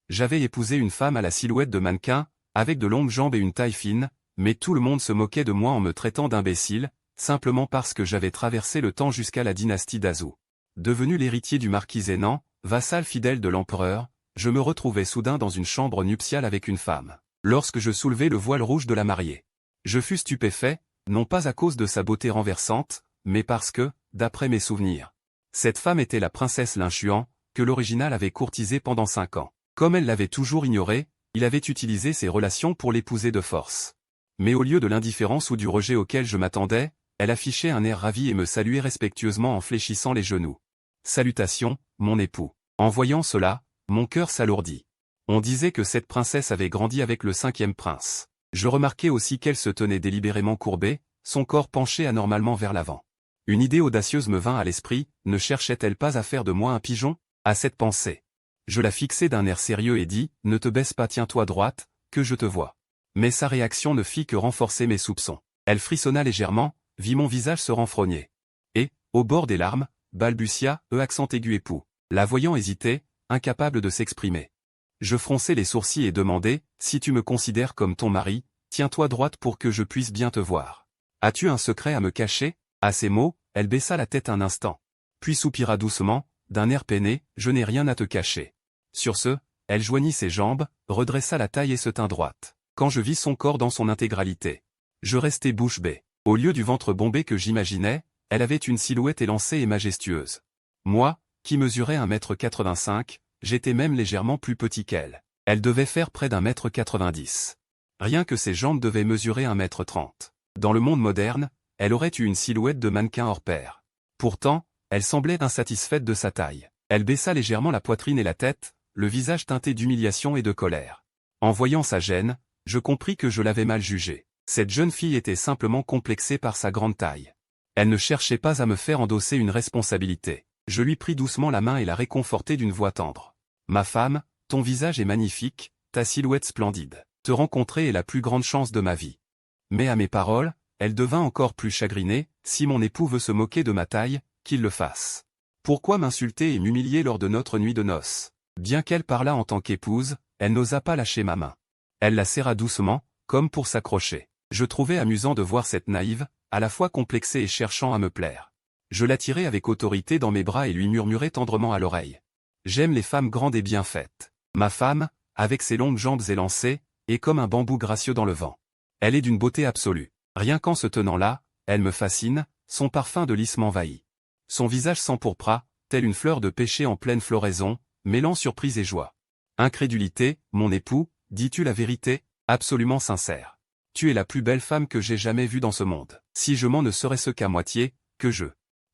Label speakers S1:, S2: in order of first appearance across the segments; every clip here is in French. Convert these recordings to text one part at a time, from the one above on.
S1: J'avais épousé une femme à la silhouette de mannequin, avec de longues jambes et une taille fine, mais tout le monde se moquait de moi en me traitant d'imbécile, simplement parce que j'avais traversé le temps jusqu'à la dynastie d'Azou. Devenu l'héritier du marquis Zénan, vassal fidèle de l'empereur, je me retrouvais soudain dans une chambre nuptiale avec une femme. Lorsque je soulevai le voile rouge de la mariée, je fus stupéfait, non pas à cause de sa beauté renversante, mais parce que, d'après mes souvenirs, cette femme était la princesse Linchuan, que l'original avait courtisée pendant 5 ans. Comme elle l'avait toujours ignoré, il avait utilisé ses relations pour l'épouser de force. Mais au lieu de l'indifférence ou du rejet auquel je m'attendais, elle affichait un air ravi et me saluait respectueusement en fléchissant les genoux. Salutations, mon époux. En voyant cela, mon cœur s'alourdit. On disait que cette princesse avait grandi avec le 5e prince. Je remarquai aussi qu'elle se tenait délibérément courbée, son corps penché anormalement vers l'avant. Une idée audacieuse me vint à l'esprit, ne cherchait-elle pas à faire de moi un pigeon? À cette pensée, je la fixai d'un air sérieux et dis, ne te baisse pas, tiens-toi droite, que je te vois. Mais sa réaction ne fit que renforcer mes soupçons. Elle frissonna légèrement, vit mon visage se renfrogner. Et, au bord des larmes, balbutia, accent aigu époux. La voyant hésiter, incapable de s'exprimer. Je fronçai les sourcils et demandai, si tu me considères comme ton mari, tiens-toi droite pour que je puisse bien te voir. As-tu un secret à me cacher? À ces mots, elle baissa la tête un instant. Puis soupira doucement, d'un air peiné, je n'ai rien à te cacher. Sur ce, elle joignit ses jambes, redressa la taille et se tint droite. Quand je vis son corps dans son intégralité, je restai bouche bée. Au lieu du ventre bombé que j'imaginais, elle avait une silhouette élancée et majestueuse. Moi, qui mesurais 1,85 m, j'étais même légèrement plus petit qu'elle. Elle devait faire près d'1,90 m. Rien que ses jambes devaient mesurer 1,30 m. Dans le monde moderne, elle aurait eu une silhouette de mannequin hors pair. Pourtant, elle semblait insatisfaite de sa taille. Elle baissa légèrement la poitrine et la tête, le visage teinté d'humiliation et de colère. En voyant sa gêne, je compris que je l'avais mal jugée. Cette jeune fille était simplement complexée par sa grande taille. Elle ne cherchait pas à me faire endosser une responsabilité. Je lui pris doucement la main et la réconfortai d'une voix tendre. Ma femme, ton visage est magnifique, ta silhouette splendide. Te rencontrer est la plus grande chance de ma vie. Mais à mes paroles, elle devint encore plus chagrinée, si mon époux veut se moquer de ma taille, qu'il le fasse. Pourquoi m'insulter et m'humilier lors de notre nuit de noces? Bien qu'elle parlât en tant qu'épouse, elle n'osa pas lâcher ma main. Elle la serra doucement, comme pour s'accrocher. Je trouvais amusant de voir cette naïve, à la fois complexée et cherchant à me plaire. Je l'attirai avec autorité dans mes bras et lui murmurai tendrement à l'oreille. J'aime les femmes grandes et bien faites. Ma femme, avec ses longues jambes élancées, est comme un bambou gracieux dans le vent. Elle est d'une beauté absolue. Rien qu'en se tenant là, elle me fascine, son parfum de lys m'envahit. Son visage s'empourpra, telle une fleur de pêcher en pleine floraison, mêlant surprise et joie. Incrédulité, mon époux, dis-tu la vérité? Absolument sincère. Tu es la plus belle femme que j'ai jamais vue dans ce monde. Si je m'en ne serait-ce qu'à moitié, que je.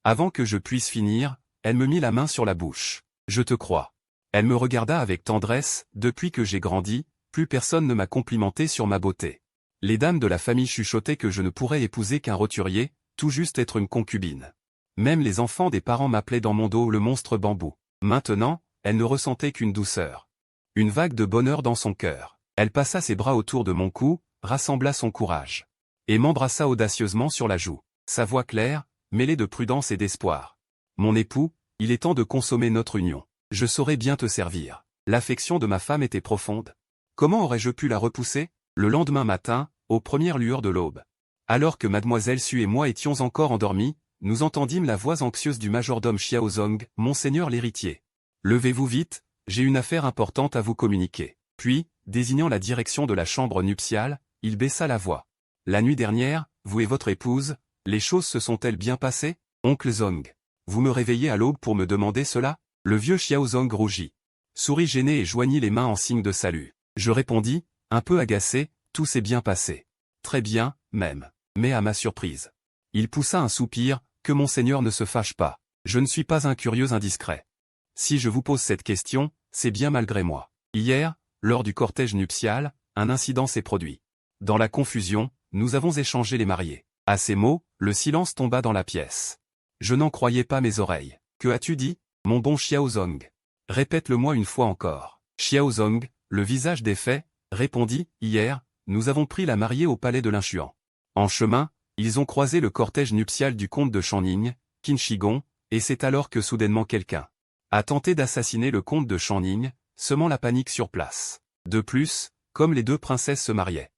S1: Avant que je puisse finir, elle me mit la main sur la bouche. Je te crois. Elle me regarda avec tendresse, depuis que j'ai grandi, plus personne ne m'a complimenté sur ma beauté. Les dames de la famille chuchotaient que je ne pourrais épouser qu'un roturier, tout juste être une concubine. Même les enfants des parents m'appelaient dans mon dos le monstre bambou. Maintenant, elle ne ressentait qu'une douceur. Une vague de bonheur dans son cœur. Elle passa ses bras autour de mon cou, rassembla son courage. Et m'embrassa audacieusement sur la joue. Sa voix claire, mêlée de prudence et d'espoir. Mon époux, il est temps de consommer notre union. Je saurai bien te servir. L'affection de ma femme était profonde. Comment aurais-je pu la repousser? Le lendemain matin, aux premières lueurs de l'aube. Alors que mademoiselle Su et moi étions encore endormis, nous entendîmes la voix anxieuse du majordome Xiaozong, Monseigneur l'héritier. Levez-vous vite, j'ai une affaire importante à vous communiquer. Puis, désignant la direction de la chambre nuptiale, il baissa la voix. La nuit dernière, vous et votre épouse, les choses se sont-elles bien passées? Oncle Zong. Vous me réveillez à l'aube pour me demander cela? Le vieux Xiaozong rougit. Sourit gêné et joignit les mains en signe de salut. Je répondis, un peu agacé, tout s'est bien passé. Très bien, même. Mais à ma surprise. Il poussa un soupir, que monseigneur ne se fâche pas. Je ne suis pas un curieux indiscret. Si je vous pose cette question, c'est bien malgré moi. Hier, lors du cortège nuptial, un incident s'est produit. Dans la confusion, nous avons échangé les mariés. À ces mots, le silence tomba dans la pièce. Je n'en croyais pas mes oreilles. Que as-tu dit, mon bon Xiaozong? Répète-le-moi une fois encore. Xiaozong, le visage défait, répondit, hier, nous avons pris la mariée au palais de Linchuan. En chemin, ils ont croisé le cortège nuptial du comte de Channing, Qin Shi Gong, et c'est alors que soudainement quelqu'un a tenté d'assassiner le comte de Channing, semant la panique sur place. De plus, comme les deux princesses se mariaient,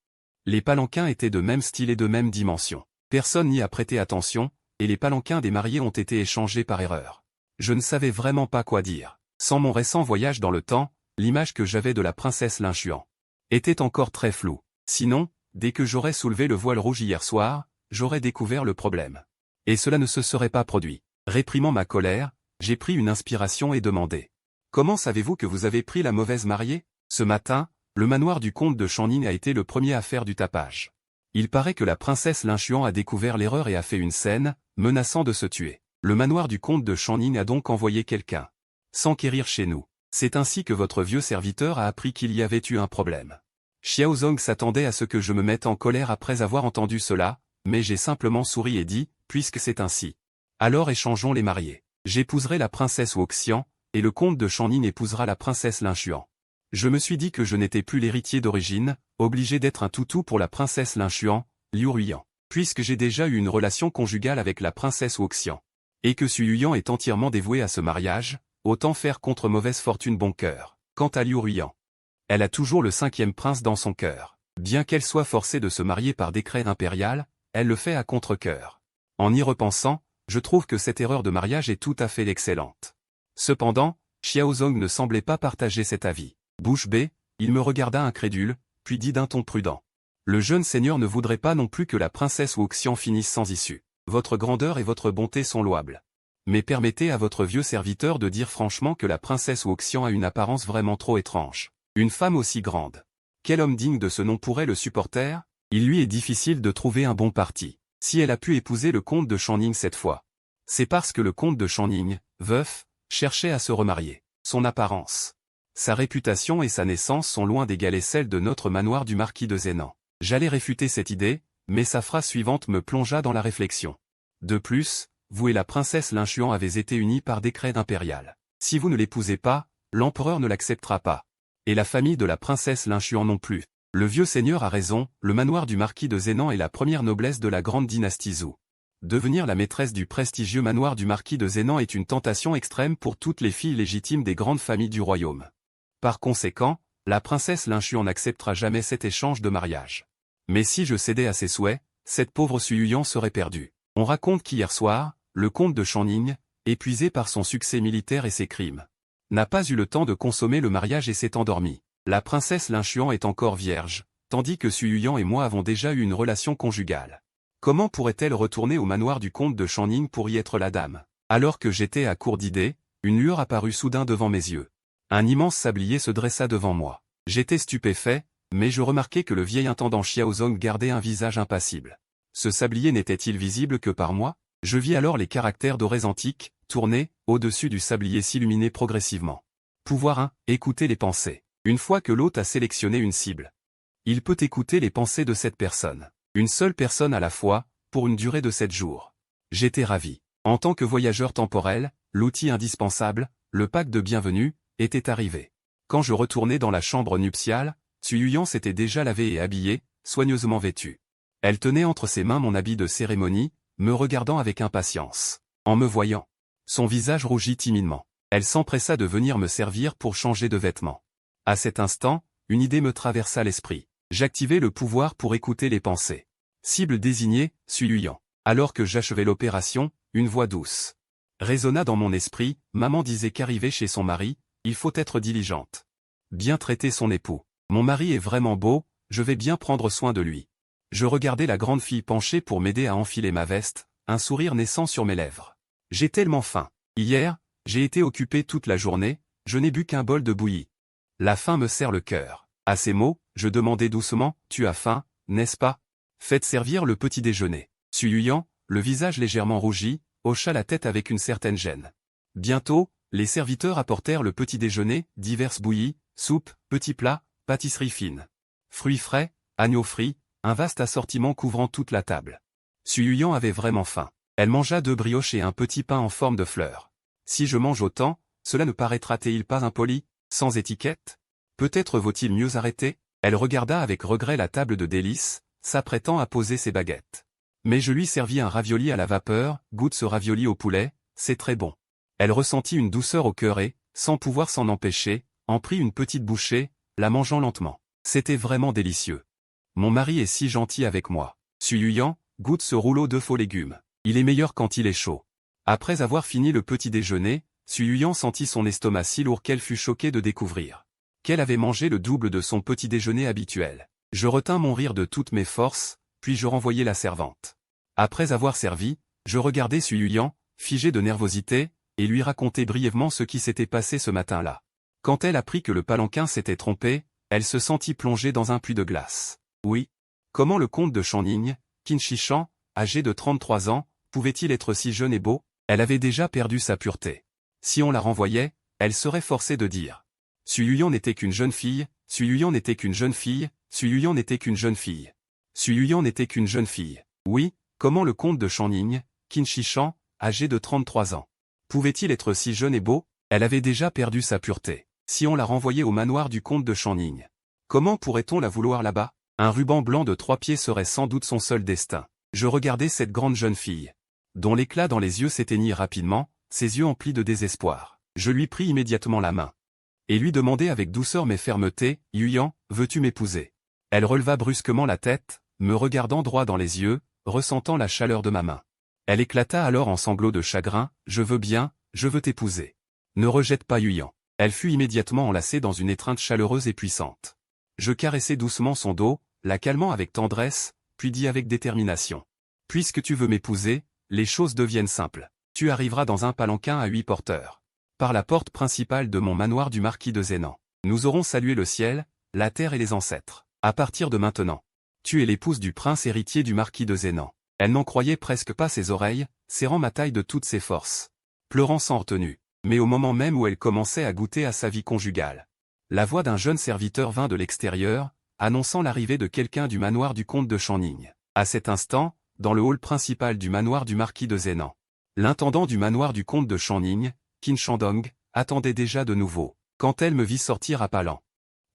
S1: les palanquins étaient de même style et de même dimension. Personne n'y a prêté attention, et les palanquins des mariés ont été échangés par erreur. Je ne savais vraiment pas quoi dire. Sans mon récent voyage dans le temps, l'image que j'avais de la princesse Linchuan était encore très floue. Sinon, dès que j'aurais soulevé le voile rouge hier soir, j'aurais découvert le problème. Et cela ne se serait pas produit. Réprimant ma colère, j'ai pris une inspiration et demandé. Comment savez-vous que vous avez pris la mauvaise mariée? Ce matin, le manoir du comte de Channing a été le premier à faire du tapage. Il paraît que la princesse Linchuan a découvert l'erreur et a fait une scène, menaçant de se tuer. Le manoir du comte de Channing a donc envoyé quelqu'un s'enquérir chez nous. C'est ainsi que votre vieux serviteur a appris qu'il y avait eu un problème. Xiaozong s'attendait à ce que je me mette en colère après avoir entendu cela, mais j'ai simplement souri et dit, puisque c'est ainsi. Alors échangeons les mariés. J'épouserai la princesse Wuxian, et le comte de Channing épousera la princesse Linchuan. Je me suis dit que je n'étais plus l'héritier d'origine, obligé d'être un toutou pour la princesse Linchuan, Liu Ruiyan, puisque j'ai déjà eu une relation conjugale avec la princesse Wuxian. Et que Su Yuyan est entièrement dévouée à ce mariage, autant faire contre mauvaise fortune bon cœur. Quant à Liu Ruiyan, elle a toujours le 5e prince dans son cœur. Bien qu'elle soit forcée de se marier par décret impérial, elle le fait à contre-cœur. En y repensant, je trouve que cette erreur de mariage est tout à fait excellente. Cependant, Xiaozong ne semblait pas partager cet avis. Bouche bée, il me regarda incrédule, puis dit d'un ton prudent. Le jeune seigneur ne voudrait pas non plus que la princesse Wuxian finisse sans issue. Votre grandeur et votre bonté sont louables. Mais permettez à votre vieux serviteur de dire franchement que la princesse Wuxian a une apparence vraiment trop étrange. Une femme aussi grande. Quel homme digne de ce nom pourrait le supporter? Il lui est difficile de trouver un bon parti. Si elle a pu épouser le comte de Channing cette fois, c'est parce que le comte de Channing, veuf, cherchait à se remarier. Son apparence, sa réputation et sa naissance sont loin d'égaler celle de notre manoir du marquis de Zhénan. J'allais réfuter cette idée, mais sa phrase suivante me plongea dans la réflexion. De plus, vous et la princesse Linchuan avez été unis par décret impérial. Si vous ne l'épousez pas, l'empereur ne l'acceptera pas. Et la famille de la princesse Linchuan non plus. Le vieux seigneur a raison, le manoir du marquis de Zhénan est la première noblesse de la grande dynastie Zhou. Devenir la maîtresse du prestigieux manoir du marquis de Zhénan est une tentation extrême pour toutes les filles légitimes des grandes familles du royaume. Par conséquent, la princesse Linchuan n'acceptera jamais cet échange de mariage. Mais si je cédais à ses souhaits, cette pauvre Su Yuyan serait perdue. On raconte qu'hier soir, le comte de Channing, épuisé par son succès militaire et ses crimes, n'a pas eu le temps de consommer le mariage et s'est endormi. La princesse Linchuan est encore vierge, tandis que Su Yuyan et moi avons déjà eu une relation conjugale. Comment pourrait-elle retourner au manoir du comte de Channing pour y être la dame? Alors que j'étais à court d'idées, une lueur apparut soudain devant mes yeux. Un immense sablier se dressa devant moi. J'étais stupéfait, mais je remarquai que le vieil intendant Xiaozong gardait un visage impassible. Ce sablier n'était-il visible que par moi? Je vis alors les caractères dorés antiques, tournés, au-dessus du sablier s'illuminer progressivement. Pouvoir 1. Écouter les pensées. Une fois que l'hôte a sélectionné une cible, il peut écouter les pensées de cette personne. Une seule personne à la fois, pour une durée de 7 jours. J'étais ravi. En tant que voyageur temporel, l'outil indispensable, le pack de bienvenue, était arrivé. Quand je retournai dans la chambre nuptiale, Su Yuyan s'était déjà lavé et habillé, soigneusement vêtue. Elle tenait entre ses mains mon habit de cérémonie, me regardant avec impatience. En me voyant, son visage rougit timidement. Elle s'empressa de venir me servir pour changer de vêtements. À cet instant, une idée me traversa l'esprit. J'activai le pouvoir pour écouter les pensées. Cible désignée, Su Yuyan. Alors que j'achevais l'opération, une voix douce résonna dans mon esprit. Maman disait qu'arrivée chez son mari, il faut être diligente. Bien traiter son époux. Mon mari est vraiment beau, je vais bien prendre soin de lui. Je regardais la grande fille penchée pour m'aider à enfiler ma veste, un sourire naissant sur mes lèvres. J'ai tellement faim. Hier, j'ai été occupé toute la journée, je n'ai bu qu'un bol de bouillie. La faim me serre le cœur. À ces mots, je demandai doucement, tu as faim, n'est-ce pas? Faites servir le petit déjeuner. Su Yuyan, le visage légèrement rougi, hocha la tête avec une certaine gêne. Bientôt, les serviteurs apportèrent le petit déjeuner, diverses bouillies, soupes, petits plats, pâtisseries fines, fruits frais, agneaux frits, un vaste assortiment couvrant toute la table. Su Yuyan avait vraiment faim. Elle mangea 2 brioches et un petit pain en forme de fleur. Si je mange autant, cela ne paraîtra-t-il pas impoli, sans étiquette? Peut-être vaut-il mieux arrêter? Elle regarda avec regret la table de délices, s'apprêtant à poser ses baguettes. Mais je lui servis un ravioli à la vapeur, goûte ce ravioli au poulet, c'est très bon. Elle ressentit une douceur au cœur et, sans pouvoir s'en empêcher, en prit une petite bouchée, la mangeant lentement. C'était vraiment délicieux. Mon mari est si gentil avec moi. Su Yuyan, goûte ce rouleau de faux légumes. Il est meilleur quand il est chaud. Après avoir fini le petit déjeuner, Su Yuyan sentit son estomac si lourd qu'elle fut choquée de découvrir qu'elle avait mangé le double de son petit déjeuner habituel. Je retins mon rire de toutes mes forces, puis je renvoyai la servante. Après avoir servi, je regardai Su Yuyan, figé de nervosité, et lui racontai brièvement ce qui s'était passé ce matin-là. Quand elle apprit que le palanquin s'était trompé, elle se sentit plongée dans un puits de glace. Oui. Comment le comte de Channing, Qin Shi Huang, âgé de 33 ans, pouvait-il être si jeune et beau? Elle avait déjà perdu sa pureté. Si on la renvoyait, elle serait forcée de dire. Su Yuyan n'était qu'une jeune fille, Su Yuyan n'était qu'une jeune fille, Su Yuyan n'était qu'une jeune fille. Su Yuyan n'était qu'une jeune fille. Oui, comment le comte de Channing, Qin Shi Huang, âgé de 33 ans, pouvait-il être si jeune et beau? Elle avait déjà perdu sa pureté. Si on la renvoyait au manoir du comte de Channing, comment pourrait-on la vouloir là-bas? Un ruban blanc de 3 pieds serait sans doute son seul destin. Je regardais cette grande jeune fille, dont l'éclat dans les yeux s'éteignit rapidement, ses yeux emplis de désespoir. Je lui pris immédiatement la main, et lui demandai avec douceur mais fermeté, « Yuyan, veux-tu m'épouser ?» Elle releva brusquement la tête, me regardant droit dans les yeux, ressentant la chaleur de ma main. Elle éclata alors en sanglots de chagrin, « Je veux bien, je veux t'épouser. Ne rejette pas Yuyan. » Elle fut immédiatement enlacée dans une étreinte chaleureuse et puissante. Je caressai doucement son dos, la calmant avec tendresse, puis dis avec détermination. « Puisque tu veux m'épouser, les choses deviennent simples. Tu arriveras dans un palanquin à 8 porteurs. Par la porte principale de mon manoir du marquis de Zénan. Nous aurons salué le ciel, la terre et les ancêtres. À partir de maintenant, tu es l'épouse du prince héritier du marquis de Zénan. » Elle n'en croyait presque pas ses oreilles, serrant ma taille de toutes ses forces. Pleurant sans retenue. Mais au moment même où elle commençait à goûter à sa vie conjugale, la voix d'un jeune serviteur vint de l'extérieur, annonçant l'arrivée de quelqu'un du manoir du comte de Channing. À cet instant, dans le hall principal du manoir du marquis de Zénan, l'intendant du manoir du comte de Channing, Qin Shandong, attendait déjà de nouveau, quand elle me vit sortir à pas lents.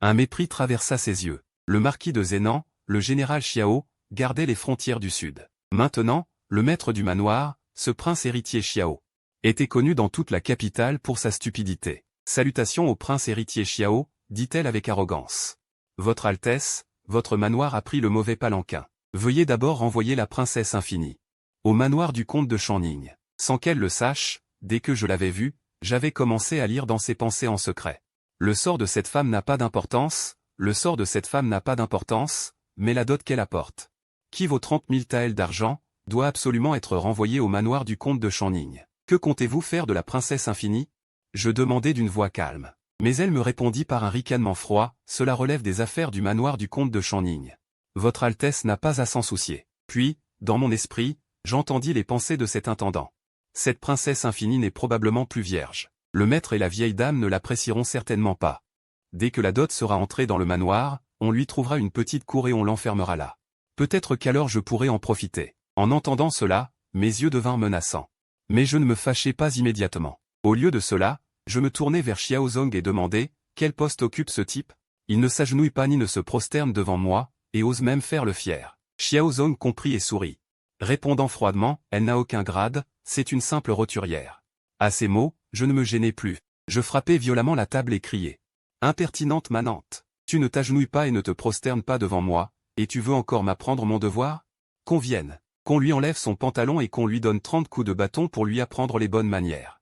S1: Un mépris traversa ses yeux. Le marquis de Zénan, le général Xiao, gardait les frontières du sud. Maintenant, le maître du manoir, ce prince héritier Xiao, était connu dans toute la capitale pour sa stupidité. « Salutations au prince héritier Xiao », dit-elle avec arrogance. « Votre Altesse, votre manoir a pris le mauvais palanquin. Veuillez d'abord renvoyer la princesse infinie au manoir du comte de Channing. » Sans qu'elle le sache, dès que je l'avais vue, j'avais commencé à lire dans ses pensées en secret. Le sort de cette femme n'a pas d'importance, le sort de cette femme n'a pas d'importance, mais la dot qu'elle apporte, qui vaut 30 000 taels d'argent, doit absolument être renvoyée au manoir du comte de Channing. Que comptez-vous faire de la princesse infinie? Je demandai d'une voix calme. Mais elle me répondit par un ricanement froid, cela relève des affaires du manoir du comte de Channing. Votre Altesse n'a pas à s'en soucier. Puis, dans mon esprit, j'entendis les pensées de cet intendant. Cette princesse infinie n'est probablement plus vierge. Le maître et la vieille dame ne l'apprécieront certainement pas. Dès que la dot sera entrée dans le manoir, on lui trouvera une petite cour et on l'enfermera là. Peut-être qu'alors je pourrai en profiter. En entendant cela, mes yeux devinrent menaçants. Mais je ne me fâchai pas immédiatement. Au lieu de cela, je me tournai vers Xiaozong et demandai, quel poste occupe ce type? Il ne s'agenouille pas ni ne se prosterne devant moi, et ose même faire le fier. Xiaozong comprit et sourit. Répondant froidement, elle n'a aucun grade, c'est une simple roturière. À ces mots, je ne me gênai plus. Je frappai violemment la table et criai. Impertinente manante. Tu ne t'agenouilles pas et ne te prosternes pas devant moi, et tu veux encore m'apprendre mon devoir? Qu'on vienne. Qu'on lui enlève son pantalon et qu'on lui donne 30 coups de bâton pour lui apprendre les bonnes manières.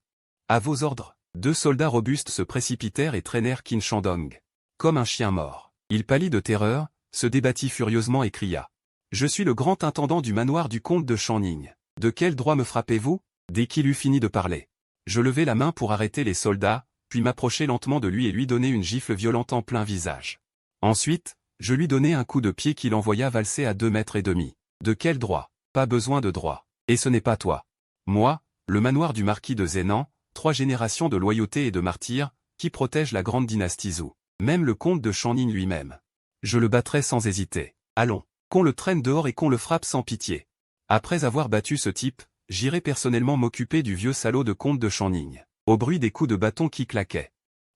S1: À vos ordres. 2 soldats robustes se précipitèrent et traînèrent Qin Shandong. Comme un chien mort. Il pâlit de terreur, se débattit furieusement et cria. Je suis le grand intendant du manoir du comte de Channing. De quel droit me frappez-vous? Dès qu'il eut fini de parler, je levai la main pour arrêter les soldats, puis m'approchai lentement de lui et lui donnai une gifle violente en plein visage. Ensuite, je lui donnai un coup de pied qui l'envoya valser à 2 mètres et demi. De quel droit? Pas besoin de droit. Et ce n'est pas toi. Moi, le manoir du marquis de Zénan, 3 générations de loyauté et de martyrs, qui protègent la grande dynastie Zhou. Même le comte de Channing lui-même. Je le battrai sans hésiter. Allons, qu'on le traîne dehors et qu'on le frappe sans pitié. Après avoir battu ce type, j'irai personnellement m'occuper du vieux salaud de comte de Channing. Au bruit des coups de bâton qui claquaient,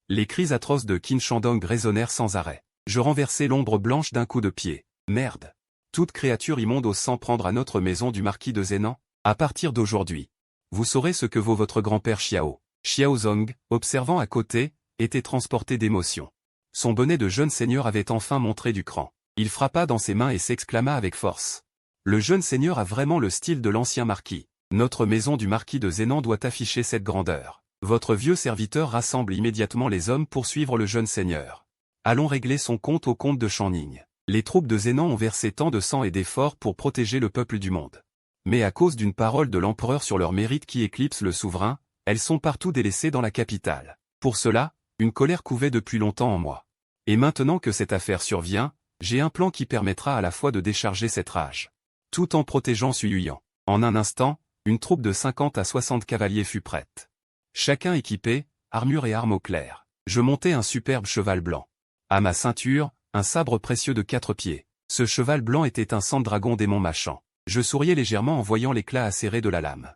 S1: les cris atroces de Qin Shandong résonnèrent sans arrêt. Je renversai l'ombre blanche d'un coup de pied. Merde. Toute créature immonde ose s'en prendre à notre maison du marquis de Zénan. À partir d'aujourd'hui, vous saurez ce que vaut votre grand-père Xiao. Xiaozong, observant à côté, était transporté d'émotion. Son bonnet de jeune seigneur avait enfin montré du cran. Il frappa dans ses mains et s'exclama avec force. Le jeune seigneur a vraiment le style de l'ancien marquis. Notre maison du marquis de Zénan doit afficher cette grandeur. Votre vieux serviteur rassemble immédiatement les hommes pour suivre le jeune seigneur. Allons régler son compte au comte de Channing. Les troupes de Zénan ont versé tant de sang et d'efforts pour protéger le peuple du monde. Mais à cause d'une parole de l'empereur sur leur mérite qui éclipse le souverain, elles sont partout délaissées dans la capitale. Pour cela, une colère couvait depuis longtemps en moi. Et maintenant que cette affaire survient, j'ai un plan qui permettra à la fois de décharger cette rage, tout en protégeant Suyuyan. En un instant, une troupe de 50 à 60 cavaliers fut prête. Chacun équipé, armure et armes au clair. Je montai un superbe cheval blanc. À ma ceinture, un sabre précieux de 4 pieds. Ce cheval blanc était un sang-dragon démon mâchant. Je souriais légèrement en voyant l'éclat acéré de la lame.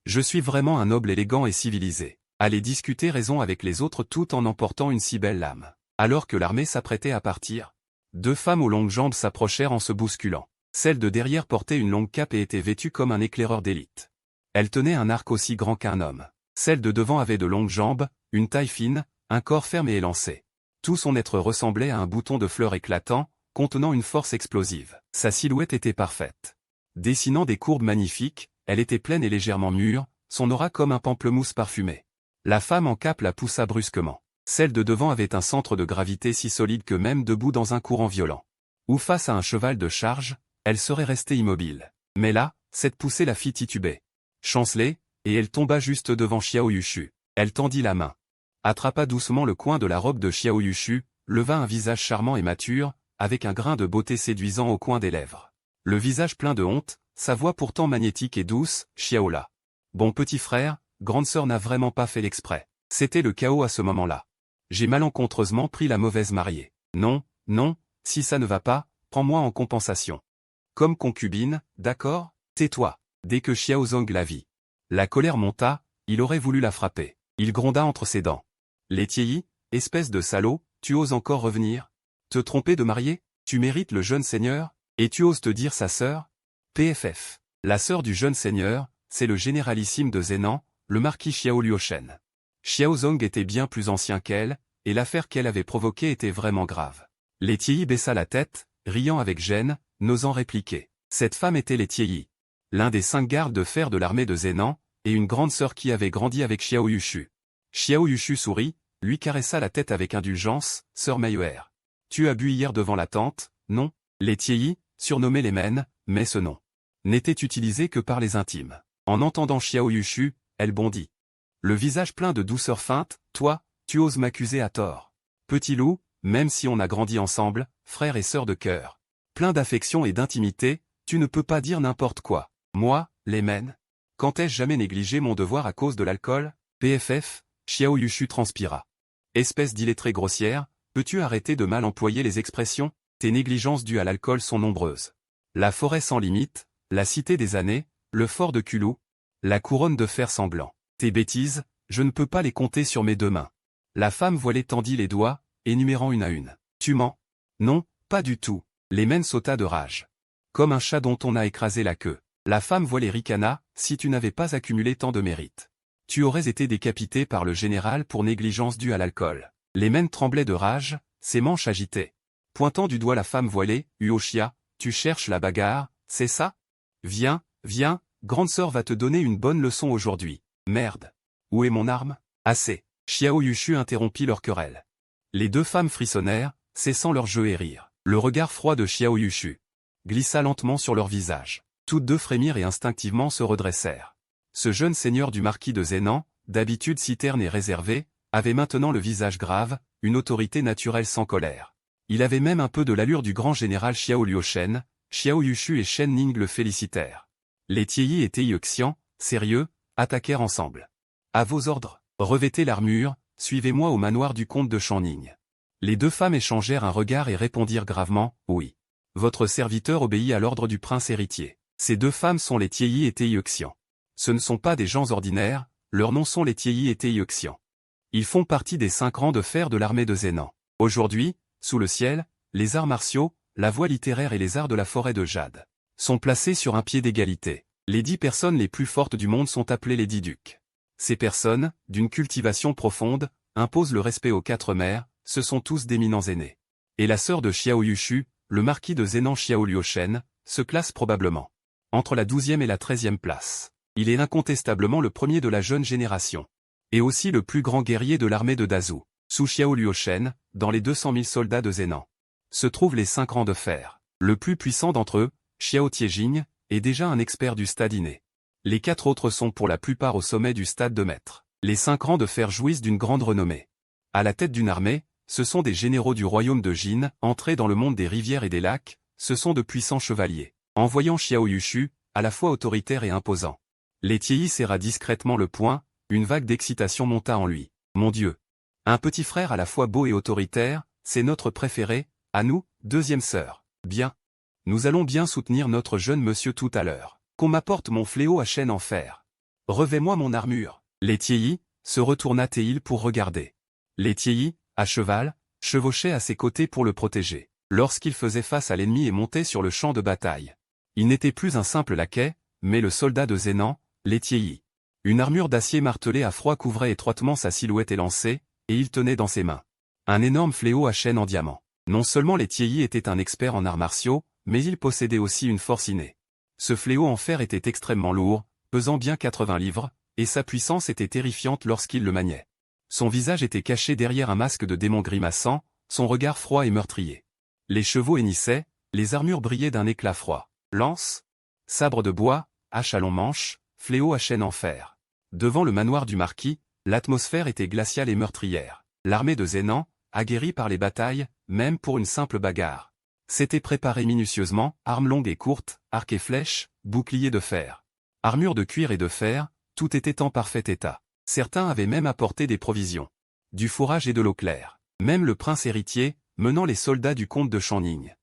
S1: Je suis vraiment un noble élégant et civilisé. Allez discuter raison avec les autres tout en emportant une si belle lame. Alors que l'armée s'apprêtait à partir, 2 femmes aux longues jambes s'approchèrent en se bousculant. Celle de derrière portait une longue cape et était vêtue comme un éclaireur d'élite. Elle tenait un arc aussi grand qu'un homme. Celle de devant avait de longues jambes, une taille fine, un corps ferme et élancé. Tout son être ressemblait à un bouton de fleurs éclatant, contenant une force explosive. Sa silhouette était parfaite. Dessinant des courbes magnifiques, elle était pleine et légèrement mûre, son aura comme un pamplemousse parfumé. La femme en cape la poussa brusquement. Celle de devant avait un centre de gravité si solide que même debout dans un courant violent, ou face à un cheval de charge, elle serait restée immobile. Mais là, cette poussée la fit tituber. Chancelée, et elle tomba juste devant Xiao Yushu. Elle tendit la main, attrapa doucement le coin de la robe de Xiao Yushu, leva un visage charmant et mature, avec un grain de beauté séduisant au coin des lèvres. Le visage plein de honte, sa voix pourtant magnétique et douce, Xiaola. Bon petit frère, grande sœur n'a vraiment pas fait l'exprès. C'était le chaos à ce moment-là. J'ai malencontreusement pris la mauvaise mariée. Non, non, si ça ne va pas, prends-moi en compensation. Comme concubine, d'accord? Tais-toi. Dès que Xiaozong la vit, la colère monta, il aurait voulu la frapper. Il gronda entre ses dents. L'étiéi, espèce de salaud, tu oses encore revenir? Te tromper de mariée? Tu mérites le jeune seigneur? Et tu oses te dire sa sœur? PFF. La sœur du jeune seigneur, c'est le généralissime de Zénan, le marquis Xiao Luoshen. Xiaozong était bien plus ancien qu'elle, et l'affaire qu'elle avait provoquée était vraiment grave. L'étiéi baissa la tête, riant avec gêne, n'osant répliquer. Cette femme était l'étiéi, l'un des 5 gardes de fer de l'armée de Zénan, et une grande sœur qui avait grandi avec Xiao Yushu. Xiao Yushu sourit, lui caressa la tête avec indulgence, sœur Meyer. Tu as bu hier devant la tente, non? L'étiéi, surnommée les Mènes, mais ce nom n'était utilisé que par les intimes. En entendant Xiao Yushu, elle bondit. Le visage plein de douceur feinte, toi, tu oses m'accuser à tort. Petit loup, même si on a grandi ensemble, frère et sœur de cœur, plein d'affection et d'intimité, tu ne peux pas dire n'importe quoi. Moi, les Mènes? Quand ai-je jamais négligé mon devoir à cause de l'alcool? PFF, Xiao Yushu transpira. Espèce d'illettrée grossière, peux-tu arrêter de mal employer les expressions? Tes négligences dues à l'alcool sont nombreuses. La forêt sans limite, la cité des années, le fort de Kulou, la couronne de fer sanglant. Tes bêtises, je ne peux pas les compter sur mes 2 mains. La femme voilée tendit les doigts, énumérant une à une. Tu mens? Non, pas du tout. Les Mènes sauta de rage. Comme un chat dont on a écrasé la queue. La femme voilée ricana, si tu n'avais pas accumulé tant de mérite, tu aurais été décapité par le général pour négligence due à l'alcool. Les Mènes tremblaient de rage, ses manches agitaient. Pointant du doigt la femme voilée, Uoxia, tu cherches la bagarre, c'est ça? Viens, viens, grande sœur va te donner une bonne leçon aujourd'hui. Merde. Où est mon arme? Assez. Xiao Yushu interrompit leur querelle. Les 2 femmes frissonnèrent, cessant leur jeu et rire. Le regard froid de Xiao Yushu glissa lentement sur leur visage. Toutes 2 frémirent et instinctivement se redressèrent. Ce jeune seigneur du marquis de Zénan, d'habitude si terne et réservé, avait maintenant le visage grave, une autorité naturelle sans colère. Il avait même un peu de l'allure du grand général Xiao Luoshen. Xiao Yushu et Shen Ning le félicitèrent. Les Tiéyi et Teixian, sérieux, attaquèrent ensemble. À vos ordres, revêtez l'armure, suivez-moi au manoir du comte de Channing. Les 2 femmes échangèrent un regard et répondirent gravement, oui. Votre serviteur obéit à l'ordre du prince héritier. Ces 2 femmes sont les Tiéyi et Teixian. Ce ne sont pas des gens ordinaires, leurs noms sont les Tiéyi et Teixian. Ils font partie des 5 rangs de fer de l'armée de Zénan. Aujourd'hui, sous le ciel, les arts martiaux, la voie littéraire et les arts de la forêt de Jade sont placés sur un pied d'égalité. Les 10 personnes les plus fortes du monde sont appelées les 10 ducs. Ces personnes, d'une cultivation profonde, impose le respect aux 4 mères, ce sont tous d'éminents aînés. Et la sœur de Xiao Yushu, le marquis de Zhenan Xiao Liuchen, se classe probablement entre la 12e et la 13e place. Il est incontestablement le premier de la jeune génération. Et aussi le plus grand guerrier de l'armée de Dazu. Sous Xiao Liuchen, dans les 200 000 soldats de Zhenan, se trouvent les 5 rangs de fer. Le plus puissant d'entre eux, Xiao Tiejing, est déjà un expert du stade inné. Les 4 autres sont pour la plupart au sommet du stade de maître. Les 5 rangs de fer jouissent d'une grande renommée. À la tête d'une armée, ce sont des généraux du royaume de Jin, entrés dans le monde des rivières et des lacs, ce sont de puissants chevaliers. En voyant Xiao Yushu, à la fois autoritaire et imposant, Letiei serra discrètement le poing, une vague d'excitation monta en lui. Mon Dieu! Un petit frère à la fois beau et autoritaire, c'est notre préféré, à nous, deuxième sœur. Bien. Nous allons bien soutenir notre jeune monsieur tout à l'heure. Qu'on m'apporte mon fléau à chaîne en fer. Revêt-moi mon armure. Letiei se retourna-t-il pour regarder. Letiei, à cheval, chevauchait à ses côtés pour le protéger. Lorsqu'il faisait face à l'ennemi et montait sur le champ de bataille. Il n'était plus un simple laquais, mais le soldat de Zhenan, Letiei. Une armure d'acier martelée à froid couvrait étroitement sa silhouette élancée, et il tenait dans ses mains un énorme fléau à chaîne en diamant. Non seulement Letiei était un expert en arts martiaux, mais il possédait aussi une force innée. Ce fléau en fer était extrêmement lourd, pesant bien 80 livres, et sa puissance était terrifiante lorsqu'il le maniait. Son visage était caché derrière un masque de démon grimaçant, son regard froid et meurtrier. Les chevaux hennissaient, les armures brillaient d'un éclat froid. Lance, sabre de bois, hache à long manche, fléau à chaîne en fer. Devant le manoir du marquis, l'atmosphère était glaciale et meurtrière. L'armée de Zhenan, aguerrie par les batailles, même pour une simple bagarre, s'était préparée minutieusement, armes longues et courtes, arcs et flèches, boucliers de fer, armures de cuir et de fer, tout était en parfait état. Certains avaient même apporté des provisions, du fourrage et de l'eau claire. Même le prince héritier, menant les soldats du comte de Shanning,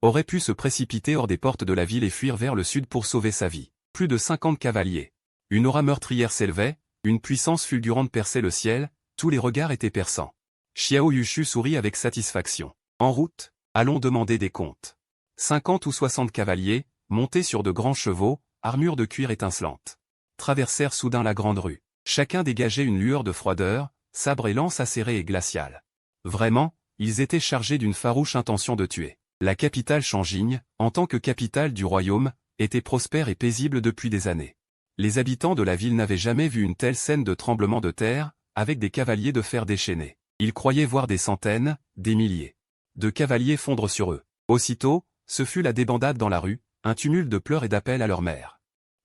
S1: aurait pu se précipiter hors des portes de la ville et fuir vers le sud pour sauver sa vie. Plus de 50 cavaliers. Une aura meurtrière s'élevait, une puissance fulgurante perçait le ciel, tous les regards étaient perçants. Xiao Yushu sourit avec satisfaction. En route, allons demander des comptes. 50 ou 60 cavaliers, montés sur de grands chevaux, armures de cuir étincelantes, traversèrent soudain la grande rue. Chacun dégageait une lueur de froideur, sabre et lance acérée et glaciale. Vraiment, ils étaient chargés d'une farouche intention de tuer. La capitale Shanjing, en tant que capitale du royaume, était prospère et paisible depuis des années. Les habitants de la ville n'avaient jamais vu une telle scène de tremblement de terre, avec des cavaliers de fer déchaînés. Ils croyaient voir des centaines, des milliers de cavaliers fondre sur eux. Aussitôt, ce fut la débandade dans la rue, un tumulte de pleurs et d'appels à leur mère.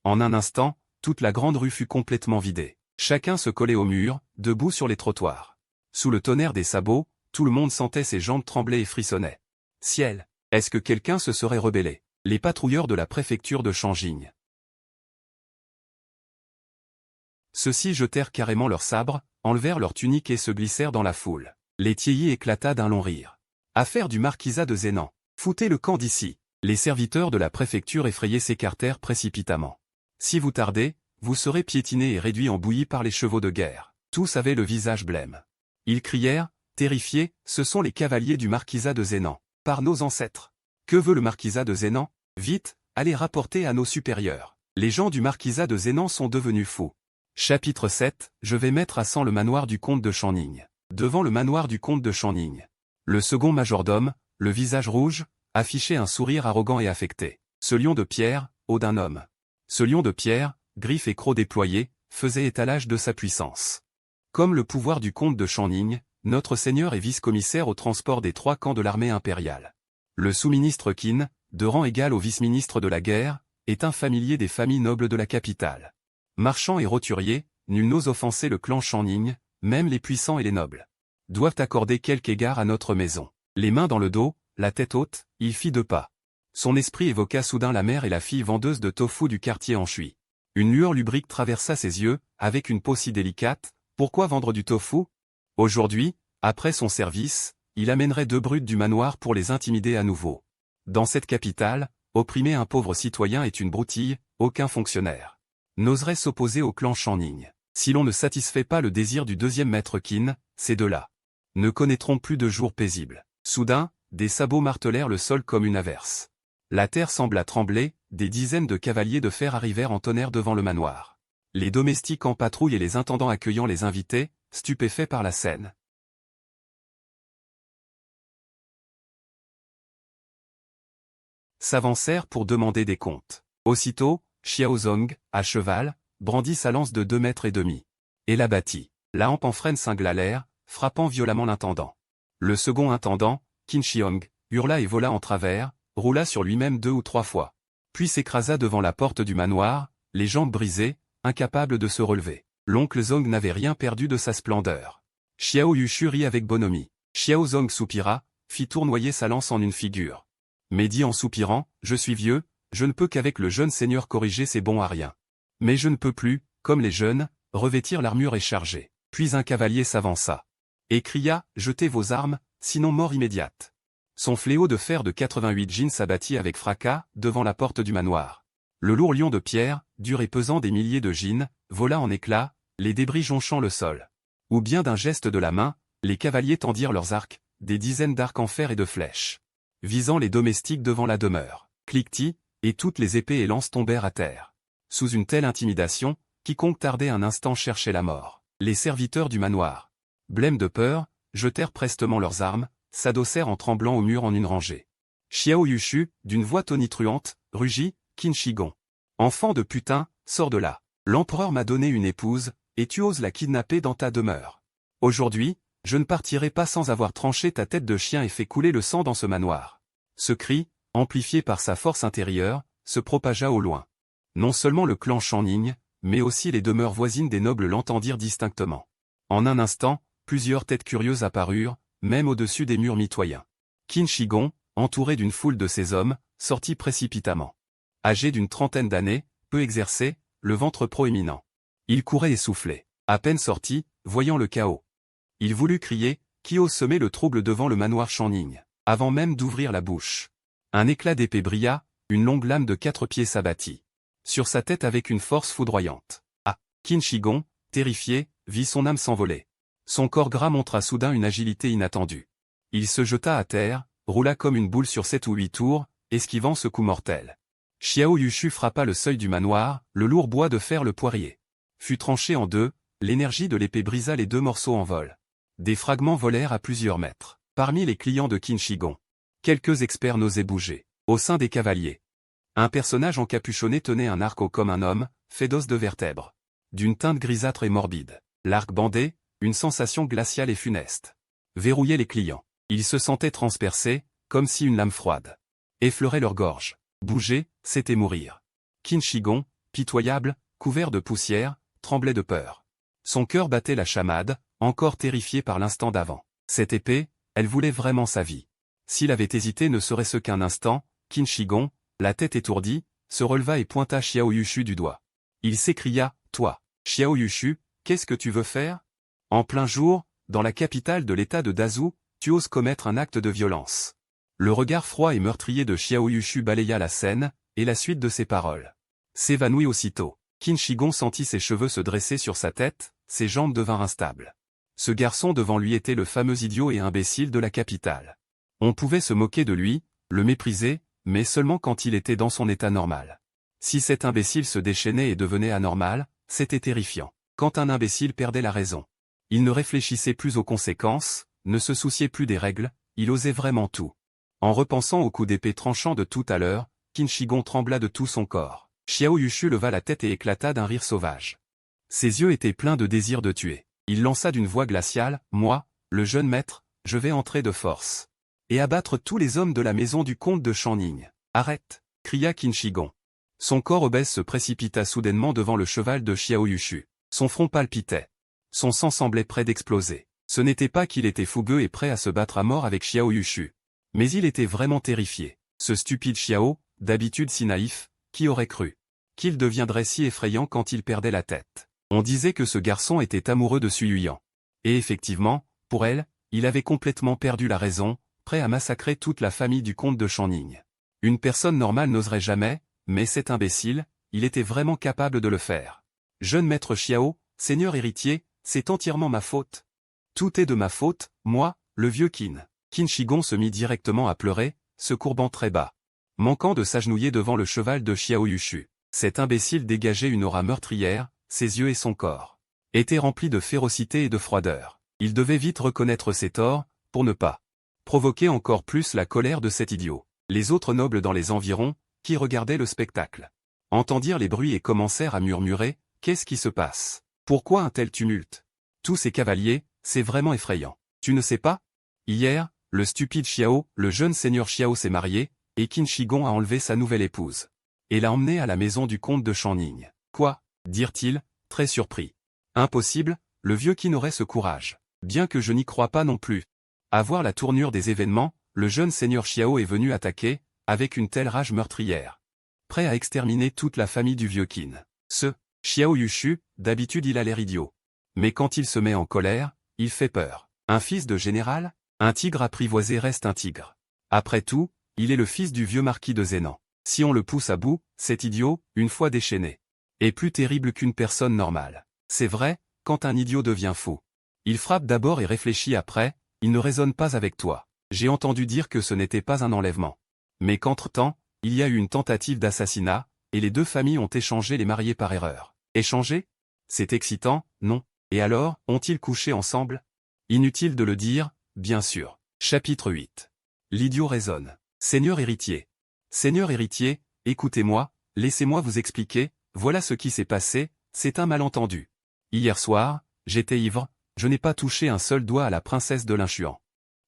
S1: En un instant, toute la grande rue fut complètement vidée. Chacun se collait au mur, debout sur les trottoirs. Sous le tonnerre des sabots, tout le monde sentait ses jambes trembler et frissonnaient. Ciel! Est-ce que quelqu'un se serait rebellé? Les patrouilleurs de la préfecture de Shanjing. Ceux-ci jetèrent carrément leurs sabres, enlevèrent leurs tuniques et se glissèrent dans la foule. Letiei éclata d'un long rire. Affaire du marquisat de Zhenan. Foutez le camp d'ici. Les serviteurs de la préfecture effrayés s'écartèrent précipitamment. Si vous tardez, vous serez piétinés et réduits en bouillie par les chevaux de guerre. Tous avaient le visage blême. Ils crièrent, terrifiés, ce sont les cavaliers du marquisat de Zhenan. Par nos ancêtres. Que veut le marquisat de Zhenan? Vite, allez rapporter à nos supérieurs. Les gens du marquisat de Zhenan sont devenus fous. Chapitre 7, je vais mettre à sang le manoir du comte de Shanning. Devant le manoir du comte de Shanning, le second majordome, le visage rouge, affichait un sourire arrogant et affecté. Ce lion de pierre, os d'un homme. Ce lion de pierre, griffes et crocs déployés, faisait étalage de sa puissance. Comme le pouvoir du comte de Shanning, notre seigneur est vice-commissaire au transport des 3 camps de l'armée impériale. Le sous-ministre Qin, de rang égal au vice-ministre de la guerre, est un familier des familles nobles de la capitale. Marchand et roturier, nul n'ose offenser le clan Shanning, même les puissants et les nobles doivent accorder quelque égard à notre maison. Les mains dans le dos, la tête haute, il fit 2 pas. Son esprit évoqua soudain la mère et la fille vendeuse de tofu du quartier Anshui. Une lueur lubrique traversa ses yeux, avec une peau si délicate, pourquoi vendre du tofu? Aujourd'hui, après son service, il amènerait 2 brutes du manoir pour les intimider à nouveau. Dans cette capitale, opprimer un pauvre citoyen est une broutille, aucun fonctionnaire n'oserait s'opposer au clan Shanning. Si l'on ne satisfait pas le désir du deuxième maître Qin, ces deux-là ne connaîtront plus de jours paisibles. Soudain, des sabots martelèrent le sol comme une averse. La terre sembla trembler, des dizaines de cavaliers de fer arrivèrent en tonnerre devant le manoir. Les domestiques en patrouille et les intendants accueillant les invités, stupéfaits par la scène, s'avancèrent pour demander des comptes. Aussitôt, Xiaozong, à cheval, brandit sa lance de 2,5 mètres, et l'abattit. La hampe en frêne cingla l'air, frappant violemment l'intendant. Le second intendant, Qin Shiong, hurla et vola en travers, roula sur lui-même 2 ou 3 fois. Puis s'écrasa devant la porte du manoir, les jambes brisées, incapable de se relever. L'oncle Zong n'avait rien perdu de sa splendeur. Xiao Yushu rit avec bonhomie. Xiaozong soupira, fit tournoyer sa lance en une figure. Mais dit en soupirant, « Je suis vieux, je ne peux qu'avec le jeune seigneur corriger ces bons à rien. Mais je ne peux plus, comme les jeunes, revêtir l'armure et charger. » Puis un cavalier s'avança. Et cria, « Jetez vos armes, sinon mort immédiate. » Son fléau de fer de 88 jin s'abattit avec fracas, devant la porte du manoir. Le lourd lion de pierre, dur et pesant des milliers de jin, vola en éclats, les débris jonchant le sol. Ou bien d'un geste de la main, les cavaliers tendirent leurs arcs, des dizaines d'arcs en fer et de flèches, visant les domestiques devant la demeure. Cliquetis, et toutes les épées et lances tombèrent à terre. Sous une telle intimidation, quiconque tardait un instant cherchait la mort. Les serviteurs du manoir, blêmes de peur, jetèrent prestement leurs armes, s'adossèrent en tremblant au mur en une rangée. Xiao Yushu, d'une voix tonitruante, rugit, « Qin Shigon. Enfant de putain, sors de là. L'empereur m'a donné une épouse, et tu oses la kidnapper dans ta demeure. Aujourd'hui, je ne partirai pas sans avoir tranché ta tête de chien et fait couler le sang dans ce manoir. » Ce cri, amplifié par sa force intérieure, se propagea au loin. Non seulement le clan Shanning, mais aussi les demeures voisines des nobles l'entendirent distinctement. En un instant, plusieurs têtes curieuses apparurent, même au-dessus des murs mitoyens. Qin Shigon, entouré d'une foule de ses hommes, sortit précipitamment. Âgé d'une trentaine d'années, peu exercé, le ventre proéminent. Il courait essoufflé. À peine sorti, voyant le chaos. Il voulut crier, « Qui ose semer le trouble devant le manoir Shanning ?» Avant même d'ouvrir la bouche. Un éclat d'épée brilla, une longue lame de 4 pieds s'abattit sur sa tête avec une force foudroyante. Ah! Qin Shigon, terrifié, vit son âme s'envoler. Son corps gras montra soudain une agilité inattendue. Il se jeta à terre, roula comme une boule sur 7 ou 8 tours, esquivant ce coup mortel. Xiao Yushu frappa le seuil du manoir, le lourd bois de fer le poirier fut tranché en deux, l'énergie de l'épée brisa les 2 morceaux en vol. Des fragments volèrent à plusieurs mètres. Parmi les clients de Qin Shigon, quelques experts n'osaient bouger. Au sein des cavaliers, un personnage encapuchonné tenait un arc haut comme un homme, fait d'os de vertèbres, d'une teinte grisâtre et morbide. L'arc bandé, une sensation glaciale et funeste, verrouillait les clients. Ils se sentaient transpercés, comme si une lame froide effleurait leur gorge. Bouger, c'était mourir. Qin Shigon, pitoyable, couvert de poussière, tremblait de peur. Son cœur battait la chamade, encore terrifié par l'instant d'avant. Cette épée, elle voulait vraiment sa vie. S'il avait hésité ne serait-ce qu'un instant, Qin Shigon, la tête étourdie, se releva et pointa Xiao Yushu du doigt. Il s'écria, « Toi, Xiao Yushu, qu'est-ce que tu veux faire? En plein jour, dans la capitale de l'état de Dazhou, tu oses commettre un acte de violence. » Le regard froid et meurtrier de Xiao Yushu balaya la scène, et la suite de ses paroles s'évanouit aussitôt. Qin Shigon sentit ses cheveux se dresser sur sa tête, ses jambes devinrent instables. Ce garçon devant lui était le fameux idiot et imbécile de la capitale. On pouvait se moquer de lui, le mépriser, mais seulement quand il était dans son état normal. Si cet imbécile se déchaînait et devenait anormal, c'était terrifiant. Quand un imbécile perdait la raison, il ne réfléchissait plus aux conséquences, ne se souciait plus des règles, il osait vraiment tout. En repensant au coup d'épée tranchant de tout à l'heure, Qin Shigon trembla de tout son corps. Xiao Yushu leva la tête et éclata d'un rire sauvage. Ses yeux étaient pleins de désir de tuer. Il lança d'une voix glaciale, « Moi, le jeune maître, je vais entrer de force et abattre tous les hommes de la maison du comte de Shanning. »« Arrête !» cria Qin Shigon. Son corps obèse se précipita soudainement devant le cheval de Xiao Yushu. Son front palpitait. Son sang semblait près d'exploser. Ce n'était pas qu'il était fougueux et prêt à se battre à mort avec Xiao Yushu. Mais il était vraiment terrifié. Ce stupide Xiao, d'habitude si naïf, qui aurait cru qu'il deviendrait si effrayant quand il perdait la tête. On disait que ce garçon était amoureux de Sui Yuyan. Et effectivement, pour elle, il avait complètement perdu la raison, prêt à massacrer toute la famille du comte de Shanning. Une personne normale n'oserait jamais, mais cet imbécile, il était vraiment capable de le faire. « Jeune maître Xiao, seigneur héritier, c'est entièrement ma faute. Tout est de ma faute, moi, le vieux Qin. » Qin Shigon se mit directement à pleurer, se courbant très bas, manquant de s'agenouiller devant le cheval de Xiao Yushu. Cet imbécile dégageait une aura meurtrière, ses yeux et son corps étaient remplis de férocité et de froideur. Il devait vite reconnaître ses torts, pour ne pas provoquer encore plus la colère de cet idiot. Les autres nobles dans les environs, qui regardaient le spectacle, entendirent les bruits et commencèrent à murmurer, « Qu'est-ce qui se passe? Pourquoi un tel tumulte? Tous ces cavaliers, c'est vraiment effrayant. Tu ne sais pas? Hier, le stupide Xiao, le jeune seigneur Xiao s'est marié, et Qin Shi Gong a enlevé sa nouvelle épouse. Et l'a emmenée à la maison du comte de Shanning. Quoi? Dirent-ils, très surpris. Impossible, le vieux Qin aurait ce courage. Bien que je n'y crois pas non plus. À voir la tournure des événements, le jeune seigneur Xiao est venu attaquer, avec une telle rage meurtrière. Prêt à exterminer toute la famille du vieux Qin. Ce Xiao Yushu, d'habitude il a l'air idiot. Mais quand il se met en colère, il fait peur. Un fils de général? Un tigre apprivoisé reste un tigre. Après tout, il est le fils du vieux marquis de Zénan. Si on le pousse à bout, cet idiot, une fois déchaîné, est plus terrible qu'une personne normale. C'est vrai, quand un idiot devient fou. Il frappe d'abord et réfléchit après, il ne raisonne pas avec toi. J'ai entendu dire que ce n'était pas un enlèvement. Mais qu'entre-temps, il y a eu une tentative d'assassinat, et les deux familles ont échangé les mariés par erreur. Échangé? C'est excitant, non? Et alors, ont-ils couché ensemble? Inutile de le dire, bien sûr. Chapitre 8. L'idiot raisonne. Seigneur héritier. Seigneur héritier, écoutez-moi, laissez-moi vous expliquer, voilà ce qui s'est passé, c'est un malentendu. Hier soir, j'étais ivre, je n'ai pas touché un seul doigt à la princesse de l'Inchuan.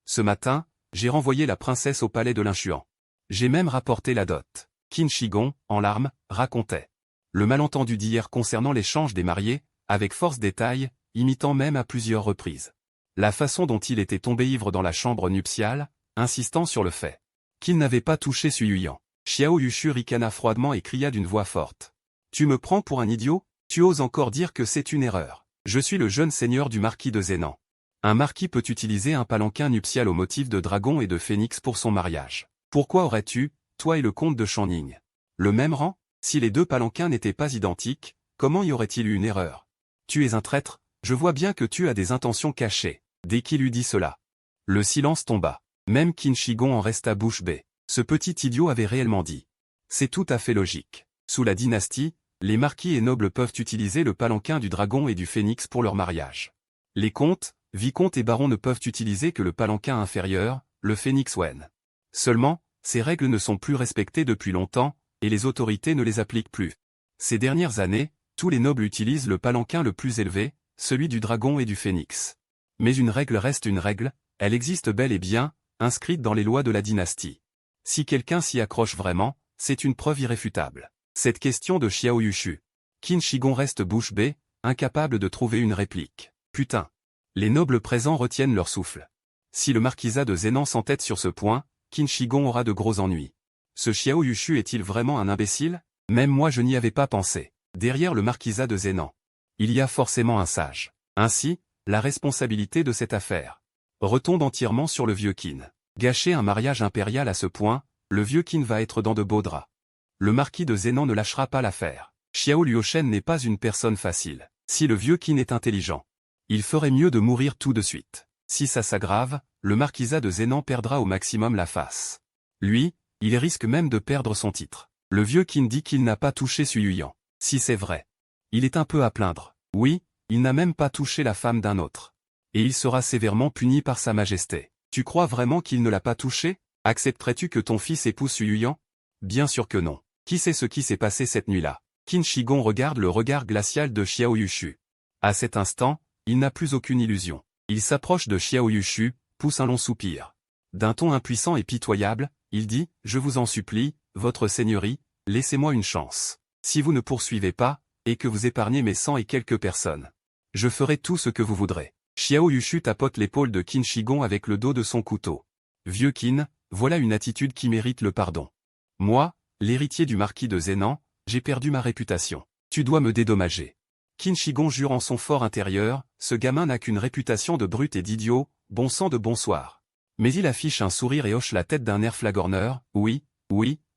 S1: Ce matin, j'ai renvoyé la princesse au palais de l'Inchuan. J'ai même rapporté la dot. Qin Shi Gong, en larmes, racontait. Le malentendu d'hier concernant l'échange des mariés, avec force détail, imitant même à plusieurs reprises. La façon dont il était tombé ivre dans la chambre nuptiale, insistant sur le fait qu'il n'avait pas touché Su Yuyan. Xiao Yushu ricana froidement et cria d'une voix forte. Tu me prends pour un idiot? Tu oses encore dire que c'est une erreur. Je suis le jeune seigneur du marquis de Zénan. Un marquis peut utiliser un palanquin nuptial au motif de dragon et de phénix pour son mariage. Pourquoi aurais-tu, toi et le comte de Shanning, le même rang? Si les deux palanquins n'étaient pas identiques, comment y aurait-il eu une erreur? Tu es un traître, je vois bien que tu as des intentions cachées. Dès qu'il eut dit cela, le silence tomba. Même Qin Shi Gong en resta bouche bée. Ce petit idiot avait réellement dit. C'est tout à fait logique. Sous la dynastie, les marquis et nobles peuvent utiliser le palanquin du dragon et du phénix pour leur mariage. Les comtes, vicomtes et barons ne peuvent utiliser que le palanquin inférieur, le phénix Wen. Seulement, ces règles ne sont plus respectées depuis longtemps, et les autorités ne les appliquent plus. Ces dernières années, tous les nobles utilisent le palanquin le plus élevé, celui du dragon et du phénix. Mais une règle reste une règle, elle existe bel et bien, inscrite dans les lois de la dynastie. Si quelqu'un s'y accroche vraiment, c'est une preuve irréfutable. Cette question de Xiao Yushu. Qin Shi Gong reste bouche bée, incapable de trouver une réplique. Putain. Les nobles présents retiennent leur souffle. Si le marquisat de Zénan s'entête sur ce point, Qin Shi Gong aura de gros ennuis. Ce Xiao Yushu est-il vraiment un imbécile? Même moi je n'y avais pas pensé. Derrière le marquisat de Zénan, il y a forcément un sage. Ainsi, la responsabilité de cette affaire retombe entièrement sur le vieux Qin. Gâcher un mariage impérial à ce point, le vieux Qin va être dans de beaux draps. Le marquis de Zénan ne lâchera pas l'affaire. Xiao Luoshen n'est pas une personne facile. Si le vieux Qin est intelligent, il ferait mieux de mourir tout de suite. Si ça s'aggrave, le marquisat de Zénan perdra au maximum la face. Lui, il risque même de perdre son titre. Le vieux Qin dit qu'il n'a pas touché Su Yuyan. Si c'est vrai, il est un peu à plaindre. Oui, il n'a même pas touché la femme d'un autre. Et il sera sévèrement puni par sa majesté. Tu crois vraiment qu'il ne l'a pas touché? Accepterais-tu que ton fils épouse Su Yuyan? Bien sûr que non. Qui sait ce qui s'est passé cette nuit-là? Qin Shi Gong regarde le regard glacial de Xiao Yushu. À cet instant, il n'a plus aucune illusion. Il s'approche de Xiao Yushu, pousse un long soupir. D'un ton impuissant et pitoyable, il dit, « Je vous en supplie, votre seigneurie, laissez-moi une chance. Si vous ne poursuivez pas, et que vous épargnez mes 100 et quelques personnes, je ferai tout ce que vous voudrez. » Xiao Yushu tapote l'épaule de Qin Shi Gong avec le dos de son couteau. « Vieux Qin, voilà une attitude qui mérite le pardon. Moi, l'héritier du marquis de Zénan, j'ai perdu ma réputation. Tu dois me dédommager. » Qin Shi Gong jure en son fort intérieur, ce gamin n'a qu'une réputation de brute et d'idiot, bon sang de bonsoir. Mais il affiche un sourire et hoche la tête d'un air flagorneur, oui,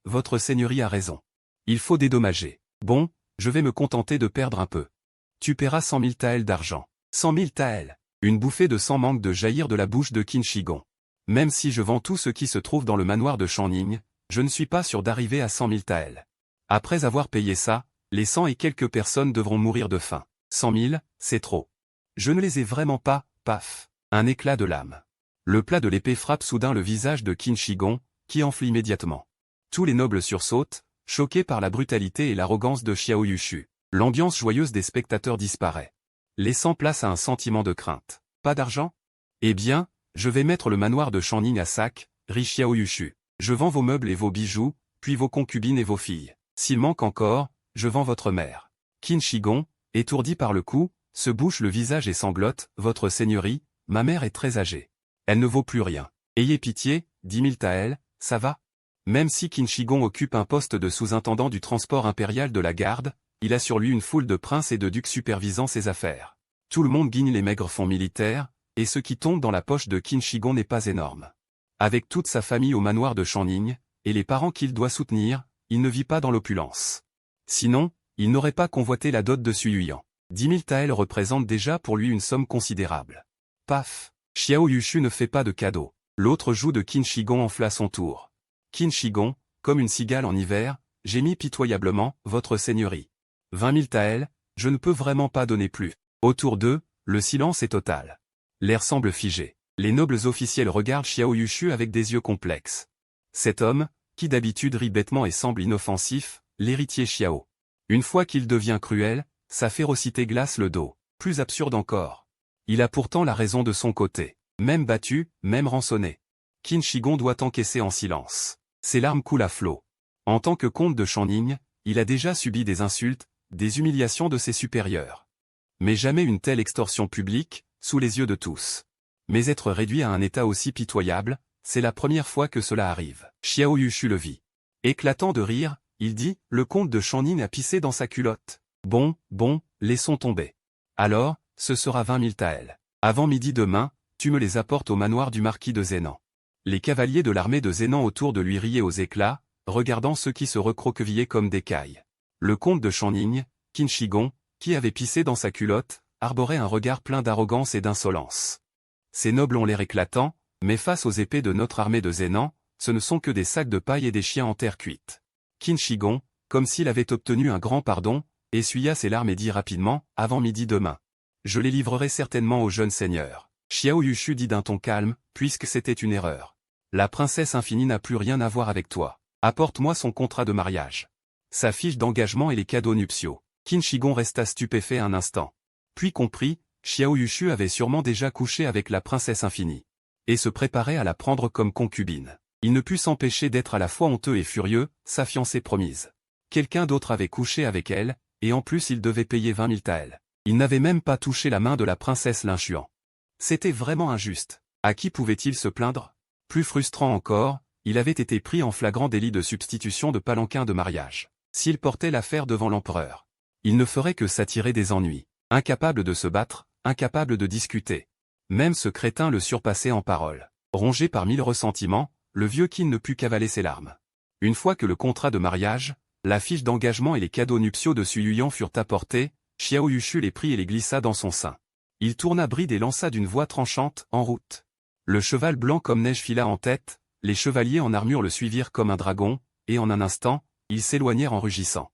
S1: votre seigneurie a raison. Il faut dédommager. Bon, je vais me contenter de perdre un peu. Tu paieras 100 000 taels d'argent. 100 000 taels. Une bouffée de sang manque de jaillir de la bouche de Qin Shi Gong. Même si je vends tout ce qui se trouve dans le manoir de Shanning, je ne suis pas sûr d'arriver à 100 000 taels. Après avoir payé ça, les 100 et quelques personnes devront mourir de faim. 100 000, c'est trop. Je ne les ai vraiment pas, paf. Un éclat de lame. Le plat de l'épée frappe soudain le visage de Qin Shi Gong, qui enfle immédiatement. Tous les nobles sursautent, choqués par la brutalité et l'arrogance de Xiao Yushu. L'ambiance joyeuse des spectateurs disparaît, laissant place à un sentiment de crainte. Pas d'argent? Eh bien, je vais mettre le manoir de Shanning à sac, rit Xiao Yushu. Je vends vos meubles et vos bijoux, puis vos concubines et vos filles. S'il manque encore, je vends votre mère. Qin Shi Gong, étourdi par le coup, se bouche le visage et sanglote. Votre seigneurie, ma mère est très âgée. Elle ne vaut plus rien. Ayez pitié, dit Miltael, ça va? Même si Qin Shi Gong occupe un poste de sous-intendant du transport impérial de la garde, il a sur lui une foule de princes et de ducs supervisant ses affaires. Tout le monde guigne les maigres fonds militaires, et ce qui tombe dans la poche de Qin Shi Gong n'est pas énorme. Avec toute sa famille au manoir de Shanning, et les parents qu'il doit soutenir, il ne vit pas dans l'opulence. Sinon, il n'aurait pas convoité la dot de Suyuyan. 10 000 taels représentent déjà pour lui une somme considérable. Paf! Xiao Yushu ne fait pas de cadeau. L'autre joue de Qin Shi Gong enfla son tour. Qin Shi Gong, comme une cigale en hiver, gémit pitoyablement, votre seigneurie. 20 000 taels, je ne peux vraiment pas donner plus. Autour d'eux, le silence est total. L'air semble figé. Les nobles officiels regardent Xiao Yushu avec des yeux complexes. Cet homme, qui d'habitude rit bêtement et semble inoffensif, l'héritier Xiao. Une fois qu'il devient cruel, sa férocité glace le dos. Plus absurde encore. Il a pourtant la raison de son côté. Même battu, même rançonné. Qin Shi Gong doit encaisser en silence. Ses larmes coulent à flot. En tant que comte de Shanning, il a déjà subi des insultes, des humiliations de ses supérieurs. Mais jamais une telle extorsion publique, sous les yeux de tous. Mais être réduit à un état aussi pitoyable, c'est la première fois que cela arrive. Xiao Yushu le vit. Éclatant de rire, il dit, le comte de Shanning a pissé dans sa culotte. Bon, laissons tomber. Alors, ce sera 20 000 taels. Avant midi demain, tu me les apportes au manoir du marquis de Zénan. Les cavaliers de l'armée de Zénan autour de lui riaient aux éclats, regardant ceux qui se recroquevillaient comme des cailles. Le comte de Shanning, Qin Shi Gong, qui avait pissé dans sa culotte, arborait un regard plein d'arrogance et d'insolence. Ces nobles ont l'air éclatants, mais face aux épées de notre armée de Zénan, ce ne sont que des sacs de paille et des chiens en terre cuite. Qin Shi Gong, comme s'il avait obtenu un grand pardon, essuya ses larmes et dit rapidement, avant midi demain. Je les livrerai certainement au jeune seigneur. Xiao Yushu dit d'un ton calme, puisque c'était une erreur. La princesse infinie n'a plus rien à voir avec toi. Apporte-moi son contrat de mariage. Sa fiche d'engagement et les cadeaux nuptiaux. Qin Shi Gong resta stupéfait un instant. Puis comprit, Xiao Yushu avait sûrement déjà couché avec la princesse infinie. Et se préparait à la prendre comme concubine. Il ne put s'empêcher d'être à la fois honteux et furieux, sa fiancée promise. Quelqu'un d'autre avait couché avec elle, et en plus il devait payer 20 000 taels. Il n'avait même pas touché la main de la princesse Lin Xuan. C'était vraiment injuste. À qui pouvait-il se plaindre? Plus frustrant encore, il avait été pris en flagrant délit de substitution de palanquin de mariage. S'il portait l'affaire devant l'empereur, il ne ferait que s'attirer des ennuis. Incapable de se battre, incapable de discuter. Même ce crétin le surpassait en paroles. Rongé par 1000 ressentiments, le vieux Qin ne put qu'avaler ses larmes. Une fois que le contrat de mariage, la fiche d'engagement et les cadeaux nuptiaux de Suyuyan furent apportés, Xiao Yushu les prit et les glissa dans son sein. Il tourna bride et lança d'une voix tranchante, en route. Le cheval blanc comme neige fila en tête, les chevaliers en armure le suivirent comme un dragon, et en un instant, ils s'éloignèrent en rugissant.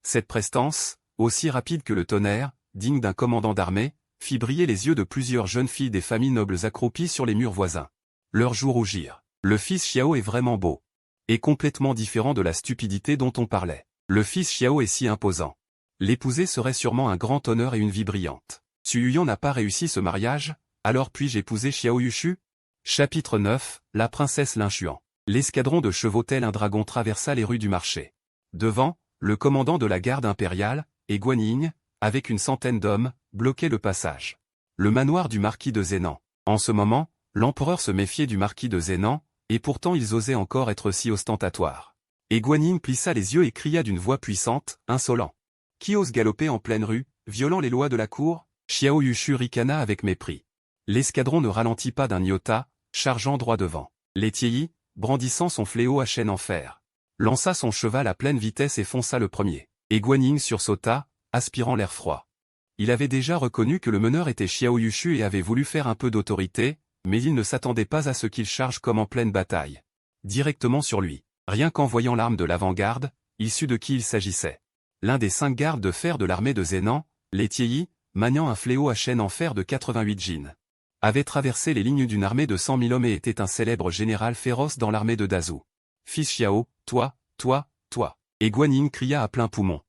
S1: Cette prestance, aussi rapide que le tonnerre, digne d'un commandant d'armée, fit briller les yeux de plusieurs jeunes filles des familles nobles accroupies sur les murs voisins. Leurs joues rougirent. Le fils Xiao est vraiment beau. Et complètement différent de la stupidité dont on parlait. Le fils Xiao est si imposant. L'épouser serait sûrement un grand honneur et une vie brillante. Suyuyan n'a pas réussi ce mariage, alors puis-je épouser Xiao Yushu? Chapitre 9, la princesse Lin Xuan. L'escadron de chevaux tel un dragon traversa les rues du marché. Devant, le commandant de la garde impériale, et Guan Ying, avec une centaine d'hommes, bloquait le passage. Le manoir du marquis de Zénan. En ce moment, l'empereur se méfiait du marquis de Zénan, et pourtant ils osaient encore être si ostentatoires. Et Guan Ying plissa les yeux et cria d'une voix puissante, insolent. Qui ose galoper en pleine rue, violant les lois de la cour? Xiao Yushu ricana avec mépris. L'escadron ne ralentit pas d'un iota, chargeant droit devant. L'étiéi, brandissant son fléau à chaîne en fer, lança son cheval à pleine vitesse et fonça le premier. Et Guan Ying sursauta, aspirant l'air froid. Il avait déjà reconnu que le meneur était Xiao Yushu et avait voulu faire un peu d'autorité, mais il ne s'attendait pas à ce qu'il charge comme en pleine bataille. Directement sur lui. Rien qu'en voyant l'arme de l'avant-garde, il sut de qui il s'agissait. L'un des 5 gardes de fer de l'armée de Zénan, l'étiéi, maniant un fléau à chaîne en fer de 88 jin, avait traversé les lignes d'une armée de 100 000 hommes et était un célèbre général féroce dans l'armée de Dazu. Fils Xiao, toi, toi, toi. Et Guan Yin cria à plein poumon,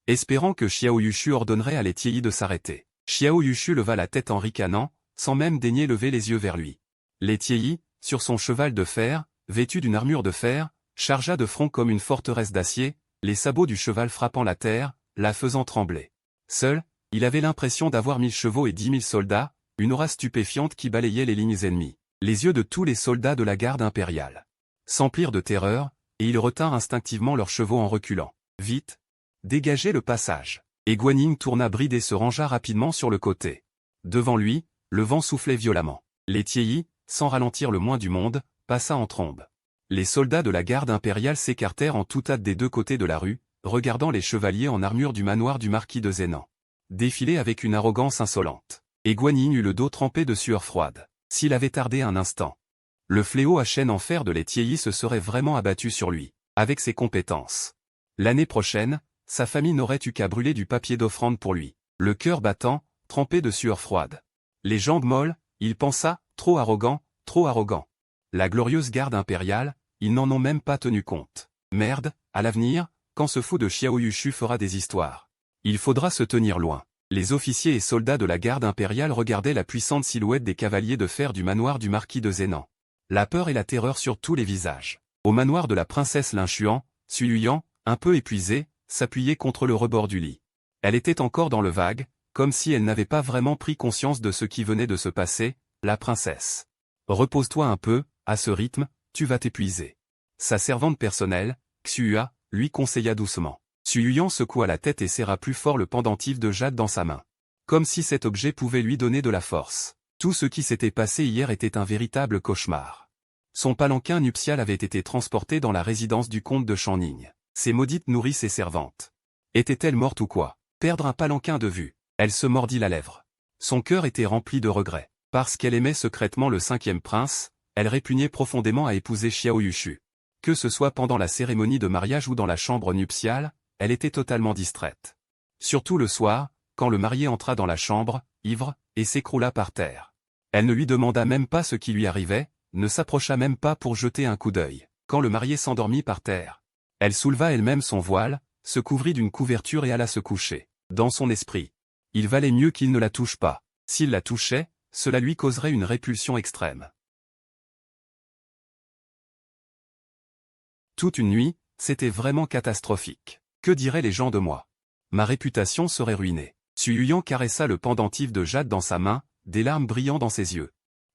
S1: espérant que Xiao Yushu ordonnerait à Letiei de s'arrêter. Xiao Yushu leva la tête en ricanant, sans même daigner lever les yeux vers lui. Letiei, sur son cheval de fer, vêtu d'une armure de fer, chargea de front comme une forteresse d'acier, les sabots du cheval frappant la terre, la faisant trembler. Seul, il avait l'impression d'avoir 1000 chevaux et 10 000 soldats, une aura stupéfiante qui balayait les lignes ennemies. Les yeux de tous les soldats de la garde impériale s'emplirent de terreur, et ils retinrent instinctivement leurs chevaux en reculant. Vite! Dégagez le passage. Et Guan Yin tourna bride et se rangea rapidement sur le côté. Devant lui, le vent soufflait violemment. Letiei, sans ralentir le moins du monde, passa en trombe. Les soldats de la garde impériale s'écartèrent en toute hâte des deux côtés de la rue, regardant les chevaliers en armure du manoir du marquis de Zénan défiler avec une arrogance insolente. Et Guan Yin eut le dos trempé de sueur froide. S'il avait tardé un instant, le fléau à chaîne en fer de Letiei se serait vraiment abattu sur lui, avec ses compétences. L'année prochaine, sa famille n'aurait eu qu'à brûler du papier d'offrande pour lui. Le cœur battant, trempé de sueur froide. Les jambes molles, il pensa, trop arrogant, trop arrogant. La glorieuse garde impériale, ils n'en ont même pas tenu compte. Merde, à l'avenir, quand ce fou de Xiao Yushu fera des histoires. Il faudra se tenir loin. Les officiers et soldats de la garde impériale regardaient la puissante silhouette des cavaliers de fer du manoir du marquis de Zénan. La peur et la terreur sur tous les visages. Au manoir de la princesse Linshuan, Suyuyan, un peu épuisée, s'appuyait contre le rebord du lit. Elle était encore dans le vague, comme si elle n'avait pas vraiment pris conscience de ce qui venait de se passer, la princesse. Repose-toi un peu, à ce rythme, tu vas t'épuiser. Sa servante personnelle, Xua, lui conseilla doucement. Suyuyan secoua la tête et serra plus fort le pendentif de jade dans sa main. Comme si cet objet pouvait lui donner de la force. Tout ce qui s'était passé hier était un véritable cauchemar. Son palanquin nuptial avait été transporté dans la résidence du comte de Channing. Ses maudites nourrices et servantes. Étaient-elles mortes ou quoi? Perdre un palanquin de vue. Elle se mordit la lèvre. Son cœur était rempli de regrets. Parce qu'elle aimait secrètement le 5e prince, elle répugnait profondément à épouser Xiao Yushu. Que ce soit pendant la cérémonie de mariage ou dans la chambre nuptiale, elle était totalement distraite. Surtout le soir, quand le marié entra dans la chambre, ivre, et s'écroula par terre. Elle ne lui demanda même pas ce qui lui arrivait, ne s'approcha même pas pour jeter un coup d'œil. Quand le marié s'endormit par terre, elle souleva elle-même son voile, se couvrit d'une couverture et alla se coucher. Dans son esprit, il valait mieux qu'il ne la touche pas. S'il la touchait, cela lui causerait une répulsion extrême. Toute une nuit, c'était vraiment catastrophique. Que diraient les gens de moi? Ma réputation serait ruinée. Suyuyan caressa le pendentif de jade dans sa main, des larmes brillant dans ses yeux.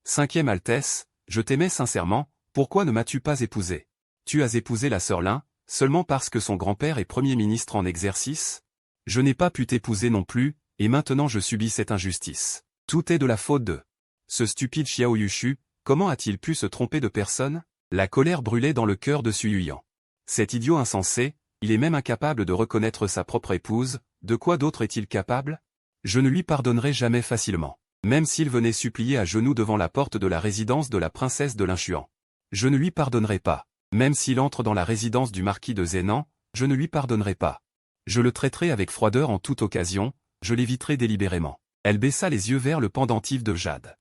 S1: 5e Altesse, je t'aimais sincèrement, pourquoi ne m'as-tu pas épousé? Tu as épousé la sœur Lin, seulement parce que son grand-père est Premier ministre en exercice? Je n'ai pas pu t'épouser non plus, et maintenant je subis cette injustice. Tout est de la faute de ce stupide Xiao Yushu. Comment a-t-il pu se tromper de personne? La colère brûlait dans le cœur de Suyuyan. Cet idiot insensé, il est même incapable de reconnaître sa propre épouse, de quoi d'autre est-il capable? Je ne lui pardonnerai jamais facilement. Même s'il venait supplier à genoux devant la porte de la résidence de la princesse de Linshuan. Je ne lui pardonnerai pas. Même s'il entre dans la résidence du marquis de Zénan, je ne lui pardonnerai pas. Je le traiterai avec froideur en toute occasion, je l'éviterai délibérément. Elle baissa les yeux vers le pendentif de jade.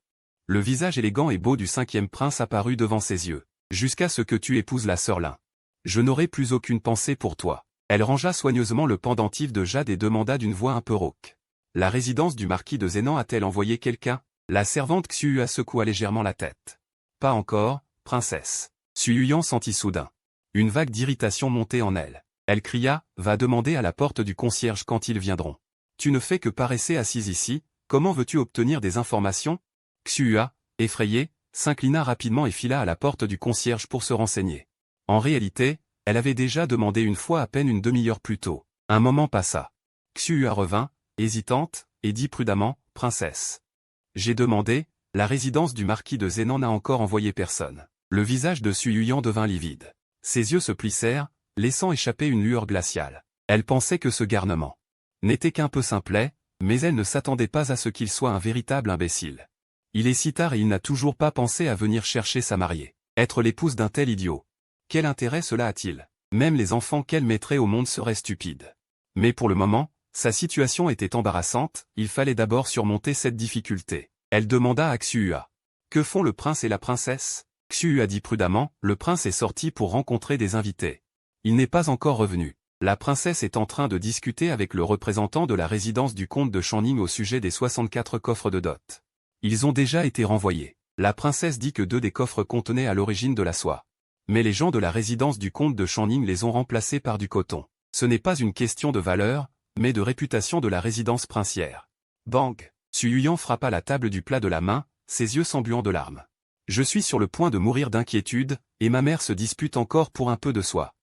S1: Le visage élégant et beau du 5e prince apparut devant ses yeux. Jusqu'à ce que tu épouses la sœur Lin. Je n'aurai plus aucune pensée pour toi. Elle rangea soigneusement le pendentif de jade et demanda d'une voix un peu rauque. La résidence du marquis de Zénan a-t-elle envoyé quelqu'un? La servante Xua secoua légèrement la tête. Pas encore, princesse. Suyuyan sentit soudain une vague d'irritation monter en elle. Elle cria, va demander à la porte du concierge quand ils viendront. Tu ne fais que paresser assise ici, comment veux-tu obtenir des informations? Xua, effrayée, s'inclina rapidement et fila à la porte du concierge pour se renseigner. En réalité, elle avait déjà demandé une fois à peine une demi-heure plus tôt. Un moment passa. Xua revint, hésitante, et dit prudemment, princesse. J'ai demandé, la résidence du marquis de Zénan n'a encore envoyé personne. Le visage de Suyuyan devint livide. Ses yeux se plissèrent, laissant échapper une lueur glaciale. Elle pensait que ce garnement n'était qu'un peu simplet, mais elle ne s'attendait pas à ce qu'il soit un véritable imbécile. Il est si tard et il n'a toujours pas pensé à venir chercher sa mariée. Être l'épouse d'un tel idiot. Quel intérêt cela a-t-il? Même les enfants qu'elle mettrait au monde seraient stupides. Mais pour le moment, sa situation était embarrassante, il fallait d'abord surmonter cette difficulté. Elle demanda à Xua. Que font le prince et la princesse? Xu a dit prudemment, le prince est sorti pour rencontrer des invités. Il n'est pas encore revenu. La princesse est en train de discuter avec le représentant de la résidence du comte de Channing au sujet des 64 coffres de dot. Ils ont déjà été renvoyés. La princesse dit que 2 des coffres contenaient à l'origine de la soie. Mais les gens de la résidence du comte de Channing les ont remplacés par du coton. Ce n'est pas une question de valeur, mais de réputation de la résidence princière. Bang! Xu Yuyan frappa la table du plat de la main, ses yeux s'embuant de larmes. Je suis sur le point de mourir d'inquiétude, et ma mère se dispute encore pour un peu de soie.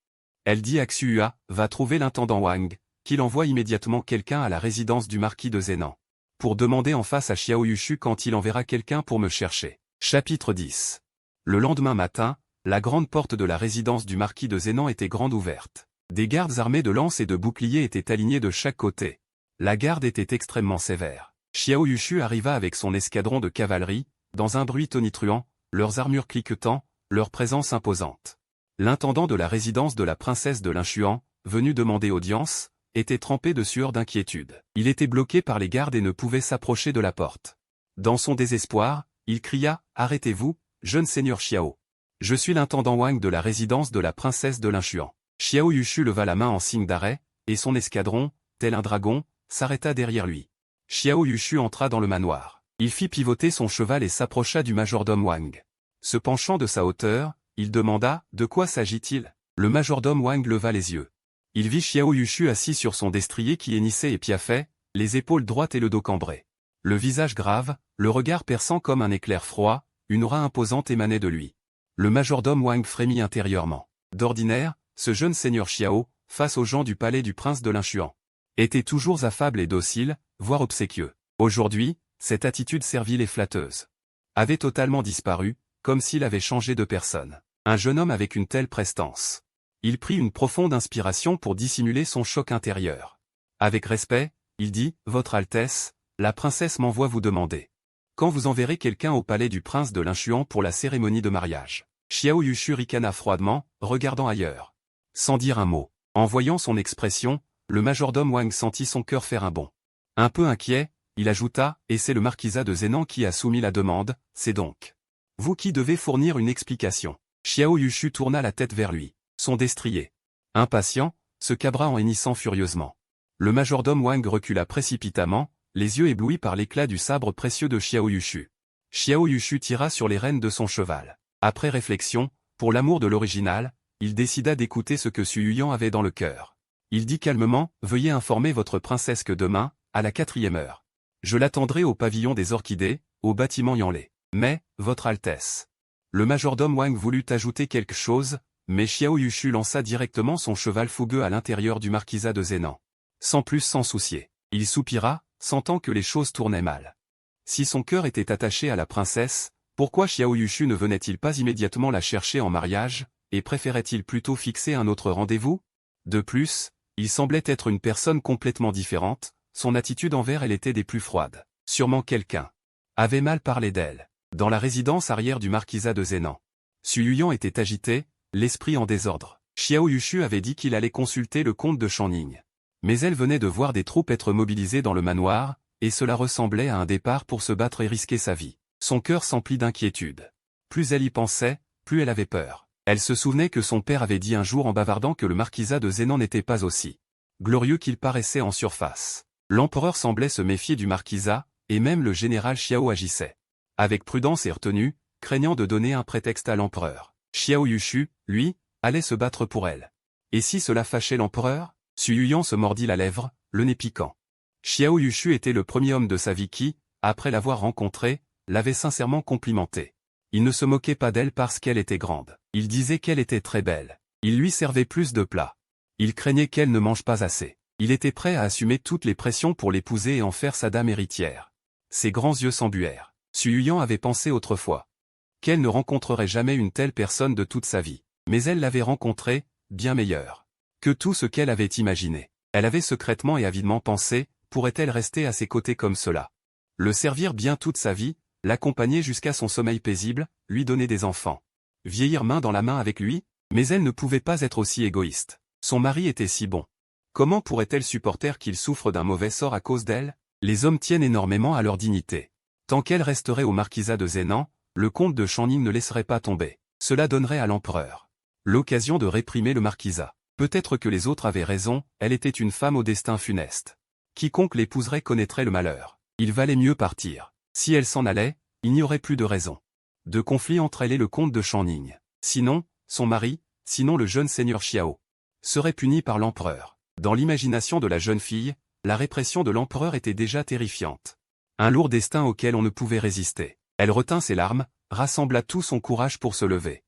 S1: Elle dit à Xu, va trouver l'intendant Wang, qu'il envoie immédiatement quelqu'un à la résidence du marquis de Zhenan. Pour demander en face à Xiao Yushu quand il enverra quelqu'un pour me chercher. Chapitre 10. Le lendemain matin, la grande porte de la résidence du marquis de Zhenan était grande ouverte. Des gardes armés de lances et de boucliers étaient alignés de chaque côté. La garde était extrêmement sévère. Xiao Yushu arriva avec son escadron de cavalerie, dans un bruit tonitruant, leurs armures cliquetant, leur présence imposante. L'intendant de la résidence de la princesse de Linshuan, venu demander audience, était trempé de sueur d'inquiétude. Il était bloqué par les gardes et ne pouvait s'approcher de la porte. Dans son désespoir, il cria, « Arrêtez-vous, jeune seigneur Xiao. Je suis l'intendant Wang de la résidence de la princesse de Linshuan. » Xiao Yushu leva la main en signe d'arrêt, et son escadron, tel un dragon, s'arrêta derrière lui. Xiao Yushu entra dans le manoir. Il fit pivoter son cheval et s'approcha du majordome Wang. Se penchant de sa hauteur, il demanda, « De quoi s'agit-il » Le majordome Wang leva les yeux. Il vit Xiao Yushu assis sur son destrier qui hennissait et piaffait, les épaules droites et le dos cambré. Le visage grave, le regard perçant comme un éclair froid, une aura imposante émanait de lui. Le majordome Wang frémit intérieurement. D'ordinaire, ce jeune seigneur Xiao, face aux gens du palais du prince de Linshuan, était toujours affable et docile, voire obséquieux. Aujourd'hui, cette attitude servile et flatteuse avait totalement disparu, comme s'il avait changé de personne. Un jeune homme avec une telle prestance. Il prit une profonde inspiration pour dissimuler son choc intérieur. Avec respect, il dit, « Votre Altesse, la princesse m'envoie vous demander. Quand vous enverrez quelqu'un au palais du prince de Linshuan pour la cérémonie de mariage ?» Xiao Yushu ricana froidement, regardant ailleurs. Sans dire un mot. En voyant son expression, le majordome Wang sentit son cœur faire un bond. Un peu inquiet, il ajouta, « Et c'est le marquisat de Zhenan qui a soumis la demande, c'est donc vous qui devez fournir une explication. » Xiao Yushu tourna la tête vers lui. Son destrier, impatient, se cabra en hennissant furieusement. Le majordome Wang recula précipitamment, les yeux éblouis par l'éclat du sabre précieux de Xiao Yushu. Xiao Yushu tira sur les rênes de son cheval. Après réflexion, pour l'amour de l'original, il décida d'écouter ce que Xu Yuyan avait dans le cœur. Il dit calmement, « Veuillez informer votre princesse que demain, à la 4e heure, je l'attendrai au pavillon des orchidées, au bâtiment Yanlei. Mais, votre Altesse. » Le majordome Wang voulut ajouter quelque chose, mais Xiao Yushu lança directement son cheval fougueux à l'intérieur du marquisat de Zhenan. Sans plus s'en soucier. Il soupira, sentant que les choses tournaient mal. Si son cœur était attaché à la princesse, pourquoi Xiao Yushu ne venait-il pas immédiatement la chercher en mariage, et préférait-il plutôt fixer un autre rendez-vous? De plus, il semblait être une personne complètement différente, son attitude envers elle était des plus froides. Sûrement quelqu'un avait mal parlé d'elle. Dans la résidence arrière du marquisat de Zhenan, Xu Yuyan était agité, l'esprit en désordre. Xiao Yushu avait dit qu'il allait consulter le comte de Channing. Mais elle venait de voir des troupes être mobilisées dans le manoir, et cela ressemblait à un départ pour se battre et risquer sa vie. Son cœur s'emplit d'inquiétude. Plus elle y pensait, plus elle avait peur. Elle se souvenait que son père avait dit un jour en bavardant que le marquisat de Zhenan n'était pas aussi glorieux qu'il paraissait en surface. L'empereur semblait se méfier du marquisat, et même le général Xiao agissait avec prudence et retenue, craignant de donner un prétexte à l'empereur. Xiao Yushu, lui, allait se battre pour elle. Et si cela fâchait l'empereur? Xu Yuyan se mordit la lèvre, le nez piquant. Xiao Yushu était le premier homme de sa vie qui, après l'avoir rencontrée, l'avait sincèrement complimenté. Il ne se moquait pas d'elle parce qu'elle était grande. Il disait qu'elle était très belle. Il lui servait plus de plats. Il craignait qu'elle ne mange pas assez. Il était prêt à assumer toutes les pressions pour l'épouser et en faire sa dame héritière. Ses grands yeux s'embuèrent. Xu Yuyan avait pensé autrefois qu'elle ne rencontrerait jamais une telle personne de toute sa vie. Mais elle l'avait rencontrée, bien meilleure que tout ce qu'elle avait imaginé. Elle avait secrètement et avidement pensé, pourrait-elle rester à ses côtés comme cela? Le servir bien toute sa vie, l'accompagner jusqu'à son sommeil paisible, lui donner des enfants. Vieillir main dans la main avec lui? Mais elle ne pouvait pas être aussi égoïste. Son mari était si bon. Comment pourrait-elle supporter qu'il souffre d'un mauvais sort à cause d'elle? Les hommes tiennent énormément à leur dignité. Tant qu'elle resterait au marquisat de Zhenan, le comte de Channing ne laisserait pas tomber. Cela donnerait à l'empereur l'occasion de réprimer le marquisat. Peut-être que les autres avaient raison, elle était une femme au destin funeste. Quiconque l'épouserait connaîtrait le malheur. Il valait mieux partir. Si elle s'en allait, il n'y aurait plus de raison de conflit entre elle et le comte de Channing. Sinon, son mari, sinon le jeune seigneur Xiao, serait puni par l'empereur. Dans l'imagination de la jeune fille, la répression de l'empereur était déjà terrifiante. Un lourd destin auquel on ne pouvait résister. Elle retint ses larmes, rassembla tout son courage pour se lever.